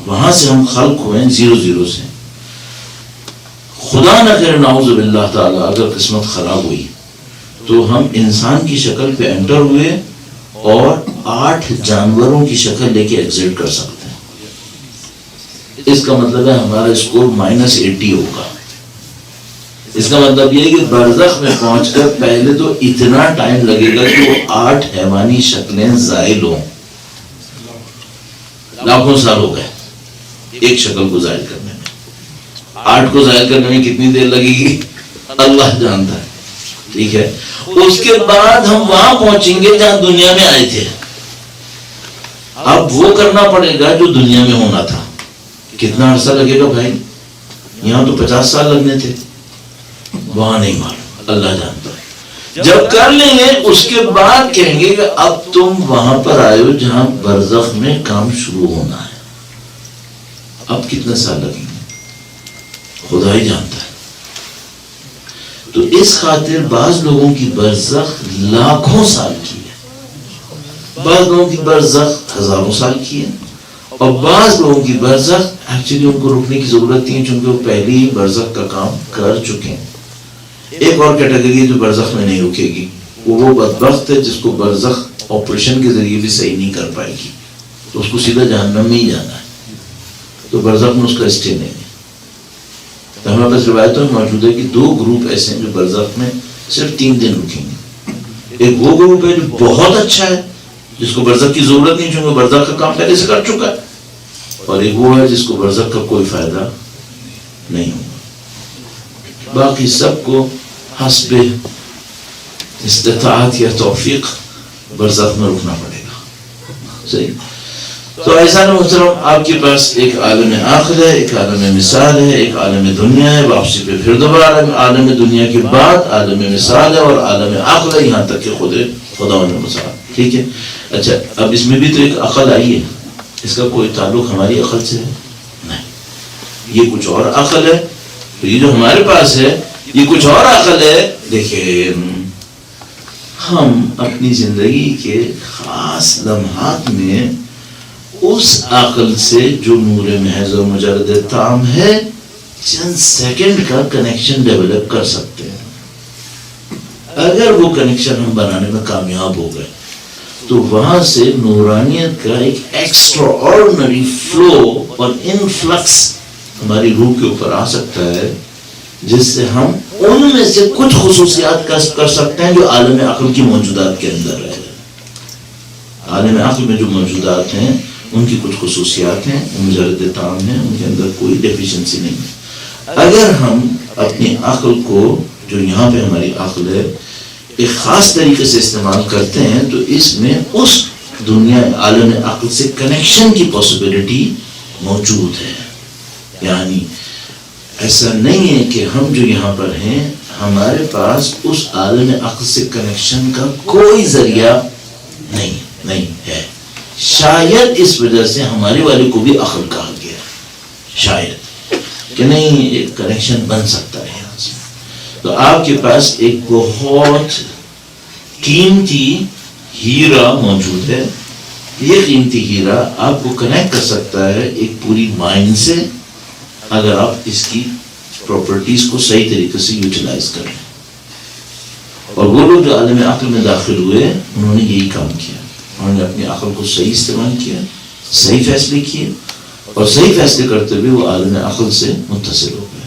وہاں سے ہم خلق ہوئے 0 سے. خدا نہ کرے نعوذ باللہ تعالی اگر قسمت خراب ہوئی تو ہم انسان کی شکل پہ انٹر ہوئے اور 8 جانوروں کی شکل لے کے ایگزٹ کر سکتے ہیں. اس کا مطلب ہے ہمارا اسکور -80 ہوگا. اس کا مطلب یہ ہے کہ برزخ میں پہنچ کر پہلے تو اتنا ٹائم لگے گا کہ وہ 8 حیوانی شکلیں زائل ہوں. لاکھوں سال ہو گئے ایک شکل کو زائل کرنے میں. 8 کو زائل کرنے میں کتنی دیر لگے گی اللہ جانتا ہے. ٹھیک ہے. اس کے بعد ہم وہاں پہنچیں گے جہاں دنیا میں آئے تھے. اب وہ کرنا پڑے گا جو دنیا میں ہونا تھا. کتنا عرصہ لگے گا بھائی؟ یہاں تو 50 سال لگنے تھے، وہاں نہیں معلوم، اللہ جانتا ہے. جب کر لیں گے اس کے بعد کہیں گے کہ اب تم وہاں پر آئے ہو جہاں برزخ میں کام شروع ہونا ہے. اب کتنے سال لگیں گے خدا ہی جانتا ہے. تو اس خاطر بعض لوگوں کی برزخ لاکھوں سال کی ہے، بعض لوگوں کی برزخ ہزاروں سال کی ہے، اور بعض لوگوں کی برزخ ایکچولی ان کو رکنے کی ضرورت نہیں چونکہ وہ پہلے ہی برزخ کا کام کر چکے ہیں. ایک اور کیٹیگری ہے جو برزخ میں نہیں رکے گی، وہ بدبخت ہے جس کو برزخ آپریشن کے ذریعے بھی صحیح نہیں کر پائے گی، تو اس کو سیدھا جہنم میں ہی جانا ہے. تو برزخ میں اس کا اسٹے نہیں ہے. تو ہمارے پاس روایتوں میں موجود ہے کہ 2 گروپ ایسے ہیں جو برزخ میں صرف 3 دن رکیں گے. ایک وہ گروپ ہے جو بہت اچھا ہے جس کو برزخ کی ضرورت نہیں چونکہ برزخ کا کام پہلے سے کر چکا ہے، اور ایک وہ ہے جس کو برزخ کا کوئی فائدہ نہیں ہوگا. باقی سب کو حسب استطاعت یا توفیق برزخ میں رکنا پڑے گا. صحیح. تو ایسا محترم آپ کے پاس ایک عالم آخر ہے، ایک عالم مثال ہے، ایک عالم دنیا ہے. واپسی پہ پھر دوبارہ عالم دنیا کے بعد عالم مثال ہے اور عالم آخر ہے، یہاں تک کہ خدا مثال. ٹھیک ہے. اچھا اب اس میں بھی تو ایک عقل آئی ہے، اس کا کوئی تعلق ہماری عقل سے ہے نہیں، یہ کچھ اور عقل ہے. تو یہ جو ہمارے پاس ہے یہ کچھ اور عقل ہے. دیکھیں ہم اپنی زندگی کے خاص لمحات میں اس عقل سے جو نور محض و مجرد تام ہے چند سیکنڈ کا کنیکشن ڈیولپ کر سکتے ہیں. اگر وہ کنیکشن ہم بنانے میں کامیاب ہو گئے تو وہاں سے نورانیت کا ایک ایکسٹرا آرڈنری فلو اور انفلکس ہماری روح کے اوپر آ سکتا ہے جس سے ہم ان میں سے کچھ خصوصیات کسب کر سکتے ہیں جو عالم عقل کی موجودات کے اندر رہ گئے. عالم عقل میں جو موجودات ہیں ان کی کچھ خصوصیات ہیں، مجرد تام ہیں، ان کے اندر کوئی ڈیفیشنسی نہیں ہے. اگر ہم اپنی عقل کو جو یہاں پہ ہماری عقل ہے ایک خاص طریقے سے استعمال کرتے ہیں تو اس میں اس دنیا عالم عقل سے کنیکشن کی پاسبلٹی موجود ہے. یعنی ایسا نہیں ہے کہ ہم جو یہاں پر ہیں ہمارے پاس اس عالم عقل سے کنیکشن کا کوئی ذریعہ نہیں ہے. شاید اس وجہ سے ہمارے والے کو بھی عقل کہا گیا، شاید کہ نہیں ایک کنیکشن بن سکتا ہے یہاں سے. تو آپ کے پاس ایک بہت قیمتی ہیرا موجود ہے. یہ قیمتی ہیرا آپ کو کنیکٹ کر سکتا ہے ایک پوری مائنڈ سے اگر آپ اس کی پراپرٹیز کو صحیح طریقے سے یوٹیلائز کریں. اور وہ لوگ جو عالم عقل میں داخل ہوئے انہوں نے یہی کام کیا. انہوں نے اپنی عقل کو صحیح استعمال کیا، صحیح فیصلے کیے، اور صحیح فیصلے کرتے ہوئے وہ عالم عقل سے متصل ہو گئے.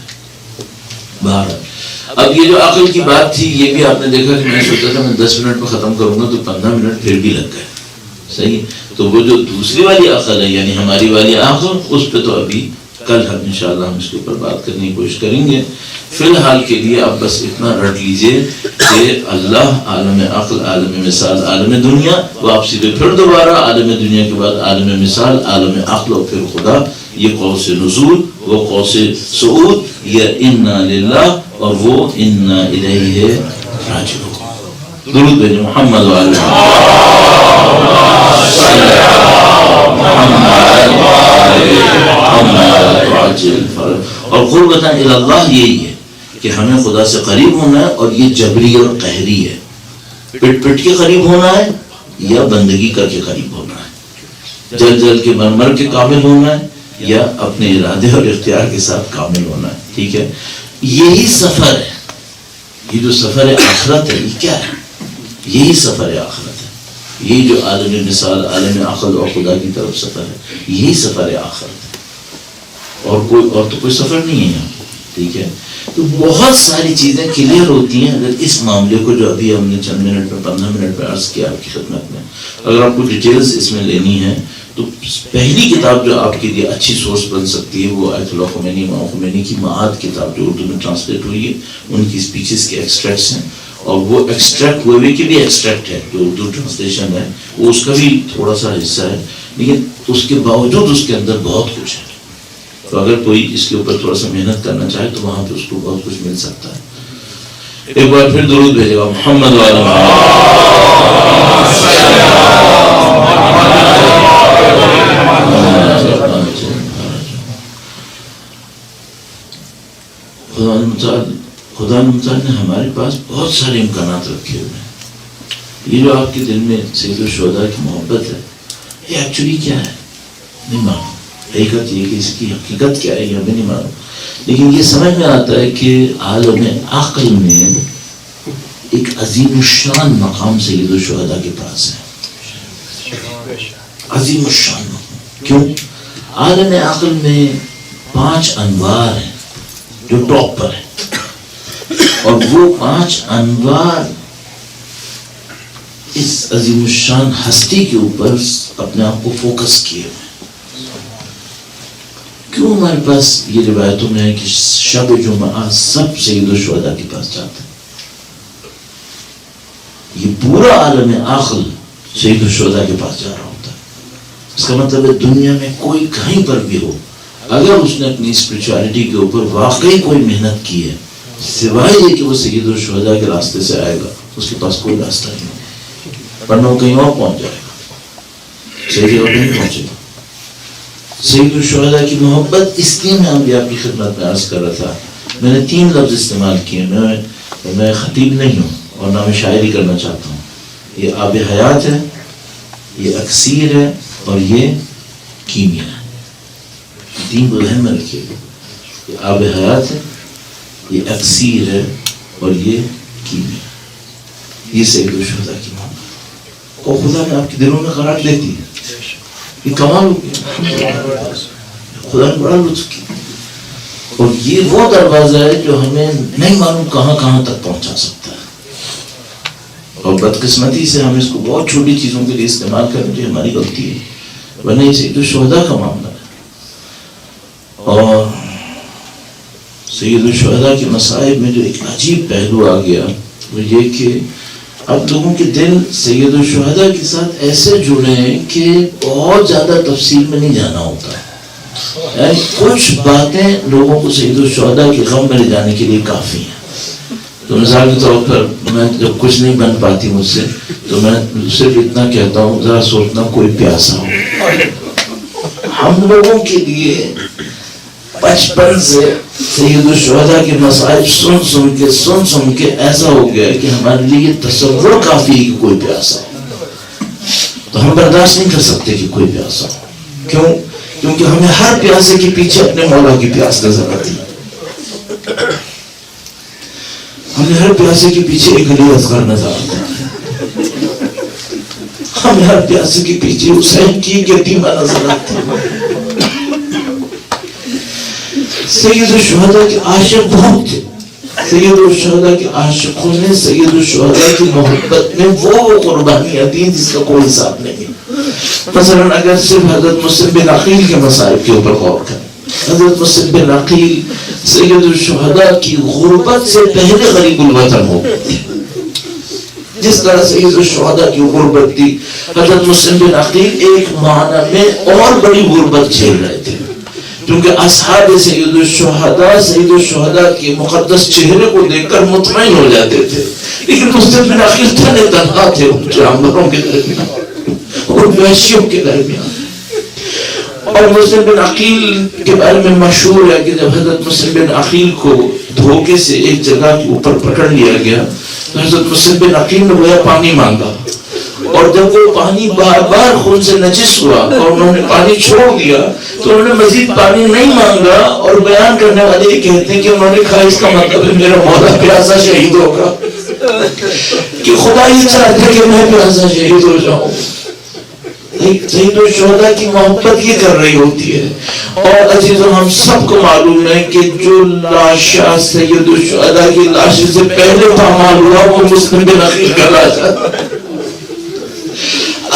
بہرحال اب یہ جو عقل کی بات تھی یہ بھی آپ نے دیکھا کہ میں سوچا تھا میں 10 منٹ میں ختم کروں گا تو 15 منٹ پھر بھی لگ گئے. صحیح. تو وہ جو دوسری والی عقل ہے یعنی ہماری والی عقل، اس پہ تو ابھی کل ہم انشاءاللہ ہم اس کے اوپر بات کرنے کی کوشش کریں گے. فی الحال کے لیے آپ بس اتنا رٹ لیجئے کہ اللہ عالم عقل، عالم مثال، عالم دنیا، وہ آپ سیدھے پھر دوبارہ عالم دنیا کے بعد عالم مثال، عالم عقل اور پھر خدا. یہ قوس نزول، وہ قوس صعود، یہ انا للہ اور وہ انا الیہ راجعون. درود بھیجیں محمد وعلی اور قربۃ الی اللہ یہی ہے کہ ہمیں خدا سے قریب ہونا ہے. اور یہ جبری اور قہری ہے. پٹ کے قریب ہونا ہے یا بندگی کر کے قریب ہونا ہے، جل کے مر کے کامل ہونا ہے یا اپنے ارادے اور اختیار کے ساتھ کامل ہونا ہے. ٹھیک ہے. یہی سفر ہے. یہ جو سفر آخرت ہے یہ کیا ہے؟ یہی سفر آخرت ہے. یہی جو عالم مثال، عالم عقل اور خدا کی طرف سفر ہے، یہی سفر آخرت ہے. اور تو کوئی سفر نہیں ہے یہاں. ٹھیک ہے. تو بہت ساری چیزیں کلیئر ہوتی ہیں اگر اس معاملے کو جو ابھی ہم نے چند منٹ میں 15 منٹ میں عرض کیا آپ کی خدمت میں. اگر آپ کو ڈیٹیلز اس میں لینی ہے تو پہلی کتاب جو آپ کے لیے اچھی سورس بن سکتی ہے وہ آیت اللہ خمینی، امام خمینی کی معاد کتاب جو اردو میں ٹرانسلیٹ ہوئی ہے، ان کی اسپیچز کے ایکسٹریکٹس ہیں. اور وہ ایکسٹریکٹ ہوئے کی بھی ایکسٹریکٹ ہے جو اردو ٹرانسلیشن ہے، وہ اس کا بھی تھوڑا سا حصہ ہے، لیکن اس کے باوجود اس کے اندر بہت کچھ ہے. تو اگر کوئی اس کے اوپر تھوڑا سا محنت کرنا چاہے تو وہاں پہ اس کو بہت کچھ مل سکتا ہے. ایک بار پھر درود بھیجے گا محمد وعلی خدا متعال نے ہمارے پاس بہت سارے امکانات رکھے ہوئے ہیں. یہ جو آپ کے دل میں سید الشہداء کی محبت ہے یہ ایکچولی کیا ہے نہیں معلوم. حقیقت یہ کہ اس کی حقیقت کیا ہے یہ ہمیں نہیں معلوم، لیکن یہ سمجھ میں آتا ہے کہ عالم عقل میں ایک عظیم الشان مقام سید الشہداء کے پاس ہے. عظیم الشان مقام. کیوں؟ عالم عقل میں 5 انوار ہیں جو ٹاپ پر ہیں، اور وہ 5 انوار اس عظیم الشان ہستی کے اوپر اپنے آپ کو فوکس کیے ہوئے. کیوں ہمارے پاس یہ روایتوں میں ہے کہ شب جمعہ سب سید الشہداء کے پاس جاتے ہیں. یہ پورا عالم عقل سید الشہداء کے پاس جا رہا ہوتا ہے. اس کا مطلب ہے دنیا میں کوئی کہیں پر بھی ہو اگر اس نے اپنی اسپرچولیٹی کے اوپر واقعی کوئی محنت کی ہے سوائے یہ کہ وہ سید الشہداء کے راستے سے آئے گا، اس کے پاس کوئی راستہ نہیں ہوگا، ورنہ وہ کہیں اور پہنچ جائے گا، صحیح جگہ نہیں پہنچے گا. سید الشہداء کی محبت اس لیے میں ابھی آپ کی خدمت میں عرض کر رہا تھا. میں نے 3 لفظ استعمال کیے. میں خطیب نہیں ہوں اور نہ میں شاعری کرنا چاہتا ہوں. یہ آب حیات ہے، یہ اکسیر ہے اور یہ کیمیا ہے. 3 کو ذہن میں رکھیے. یہ آب حیات ہے، یہ اکسیر ہے اور یہ کیمیا. یہ سید الشہداء کی محبت اور خدا نے آپ کے دلوں میں قرار دیتی ہے. یہ کمال ہو گیا. خدا نے بڑا لطف کیا. اور یہ وہ دروازہ ہے جو ہمیں نہیں معلوم کہاں کہاں تک پہنچا سکتا ہے. اور بدقسمتی سے ہم اس کو بہت چھوٹی چیزوں کے لیے استعمال کریں جو ہماری غلطی ہے، ورنہ یہ سید الشہداء کا معاملہ ہے. اور سید الشہداء کے مصائب میں جو ایک عجیب پہلو آ گیا وہ یہ کہ اب لوگوں کے دل سید الشہداء کے ساتھ ایسے جڑے ہیں کہ بہت زیادہ تفصیل میں نہیں جانا ہوتا. یعنی کچھ باتیں لوگوں کو سید الشہداء کے غم میں لے جانے کے لیے کافی ہیں. تو مثال کے طور پر میں جب کچھ نہیں بن پاتی مجھ سے تو میں صرف اتنا کہتا ہوں ذرا سوچنا کوئی پیاسا ہو. ہم لوگوں کے لیے بچپن سے سید الشہداء کے مصائب سن سن کے ایسا ہو گیا کہ ہمارے لیے تصور کافی ہے کہ کوئی پیاسا ہو. تو ہم برداشت نہیں کر سکتے کہ کوئی پیاسا ہو. کیوں؟ کیونکہ ہمیں ہر پیاسے کے پیچھے اپنے مولا کی پیاس نظر آتی ہے. ہمیں ہر پیاسے کے پیچھے ایک علی اصغر نظر آتا ہے. ہمیں ہر پیاسے کے پیچھے حسین کی یتیمہ نظر آتی ہے. سید الشہداء کے عاشق بہت تھے. سید الشہداء کے عاشقوں نے سید الشہداء کی محبت میں وہ قربانیاں دیں جس کا کوئی حساب نہیں. مثلا اگر صرف حضرت مسلم بن عقیل کے مصائب کے اوپر غور کریں. حضرت مسلم بن عقیل سید الشہداء کی غربت سے پہلے غریب الوطن ہو گئے. جس طرح سید الشہداء کی غربت تھی حضرت مسلم بن عقیل ایک معنی میں اور بڑی غربت جھیل رہے تھے. کیونکہ اصحاب سید الشہداء کے مقدس چہرے کو دیکھ کر مطمئن ہو جاتے تھے. لیکن مسلم بن عقیل تنہا تھے ان جانوروں کے درمیان اور وحشیوں کے درمیان. اور مسلم بن عقیل کے بارے میں مشہور ہے کہ جب حضرت مسلم بن عقیل کو دھوکے سے ایک جگہ کے اوپر پکڑ لیا گیا تو حضرت مسلم بن عقیل نے وہ پانی مانگا. اور جب وہ پانی بار بار خون سے نجس ہوا اور انہوں نے پانی چھوڑ دیا تو انہوں نے مزید پانی نہیں مانگا. اور بیان کرنے والے یہ کہتے ہیں کہ انہوں نے کہا اس کا مطلب ہے میرا مولا پیاسا شہید ہوگا. کہ خدا یہ چاہتے کہ میں پیاسا شہید ہو جاؤں. سید الشہداء کی محبت یہ کر رہی ہوتی ہے. اور عزیزوں ہم سب کو معلوم ہے کہ جو لاشا سید الشہداء کی لاش سے پہلے پامال ہوا وہ مسلم بن عقیل کا لاشا.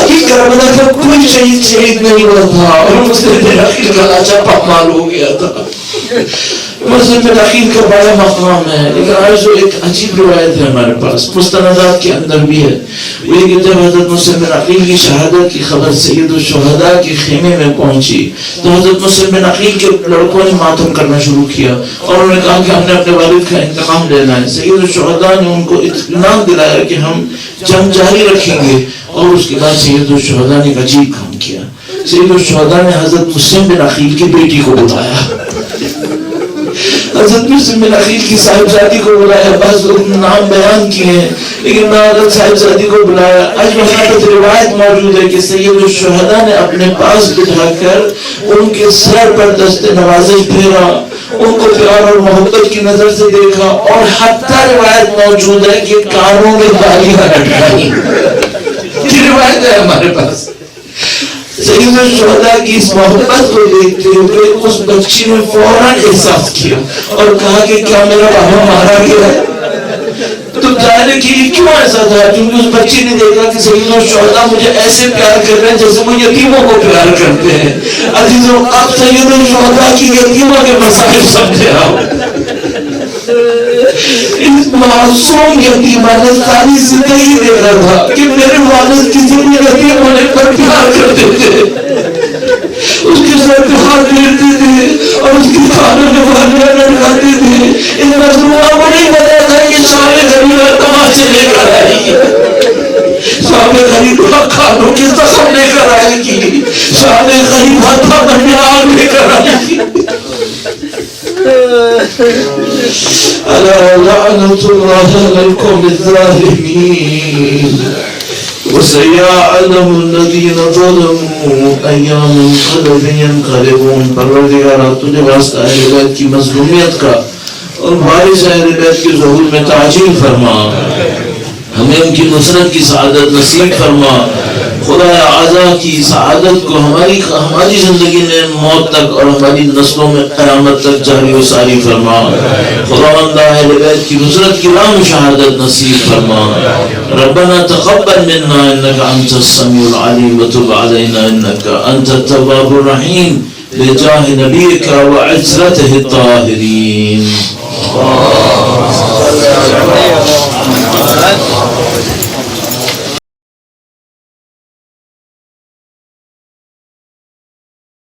ابھی کربلا کا کوئی شہید نہیں ہوا تھا اور مسلم بن عقیل کا لاشا پامال ہو گیا تھا. مسلم بن عقیل کا بڑا مقام ہے. لیکن آج جو ایک عجیب روایت ہے ہمارے پاس مستندات کے اندر بھی ہے وہ یہ کہ جب حضرت مسلم بن عقیل کی شہادت کی خبر سید الشہداء کے خیمے میں پہنچی تو حضرت مسلم بن عقیل کے لڑکوں نے ماتم کرنا شروع کیا اور انہوں نے کہا کہ ہم نے اپنے والد کا انتقام لینا ہے. سید الشہداء نے ان کو اطمینان دلایا کہ ہم جنگ جاری رکھیں گے. اور اس کے بعد سید الشہداء نے ایک عجیب کام کیا. سید الشہداء نے حضرت مسلم بن عقیل کی بیٹی کو بلایا. حضرت مسلم بن عقیل کی صاحبزادی کو بلایا. بعض لوگ نام بیان کیے ہیں لیکن میں حضرت صاحبزادی کو بلایا. آج وہاں روایت موجود ہے کہ سید الشہداء نے اپنے پاس بٹھا کر ان کے سر پر دست نوازش پھیرا, ان کو پیار اور محبت کی نظر سے دیکھا اور حتیٰ روایت موجود ہے کہ کانوں میں بالیاں لٹکائی. یہ روایت ہے ہمارے پاس. سید الشہداء کی اس محبت کو دیکھتے ہوئے اس بچی نے فوراً احساس کیا اور کہا کہ کیا میرا بابا مارا گیا ہے. تو ظاہر کہ یہ کیوں ایسا تھا کیونکہ اس بچی نے دیکھا کہ سید الشہداء مجھے ایسے پیار کر رہے ہیں جیسے وہ یتیموں کو پیار کرتے ہیں. عزیزوں آپ سید الشہداء کی یتیموں کے مسائل سمجھے آپ. اس معصوم یتیمہ نے ساری زندگی دیکھا تھا کہ میرے والد کسی بھی یتیم ہونے پر پیار کرتے تھے, اس کے ساتھ ہاتھ پھیرتے تھے اور اس کی کانوں میں بالیاں لٹکاتے تھے. اس مظلومہ کو نہیں پتا تھا کہ شام غریبہ تماشے لے کر آئے گی, شام غریبہ کانوں کے زخم لے کر آئے گی, شام غریبہ تمہیں آگ لے کر آئے گی. ألا لعنة الله على القوم الظالمين وسيعلم الذين ظلموا أي منقلب ينقلبون. پروردگارا تجھے واسطہ اہل بیت کی مظلومیت کا اور بارش اہل بیت کے ظہور میں تعجیل فرما, ہمیں ان کی نصرت کی سعادت نصیب فرما. خدا اعلیٰ کی سعادت کو ہماری زندگی میں موت تک اور ہماری نسلوں میں قیامت تک جاری و ساری فرما. خداوند اہل بیت کی نصرت کی راہ میں شہادت نصیب فرما. ربنا تقبل منا انك انت السميع العليم وتب علينا انك انت التواب الرحيم بجاه نبيك وعزرته الطاهرين.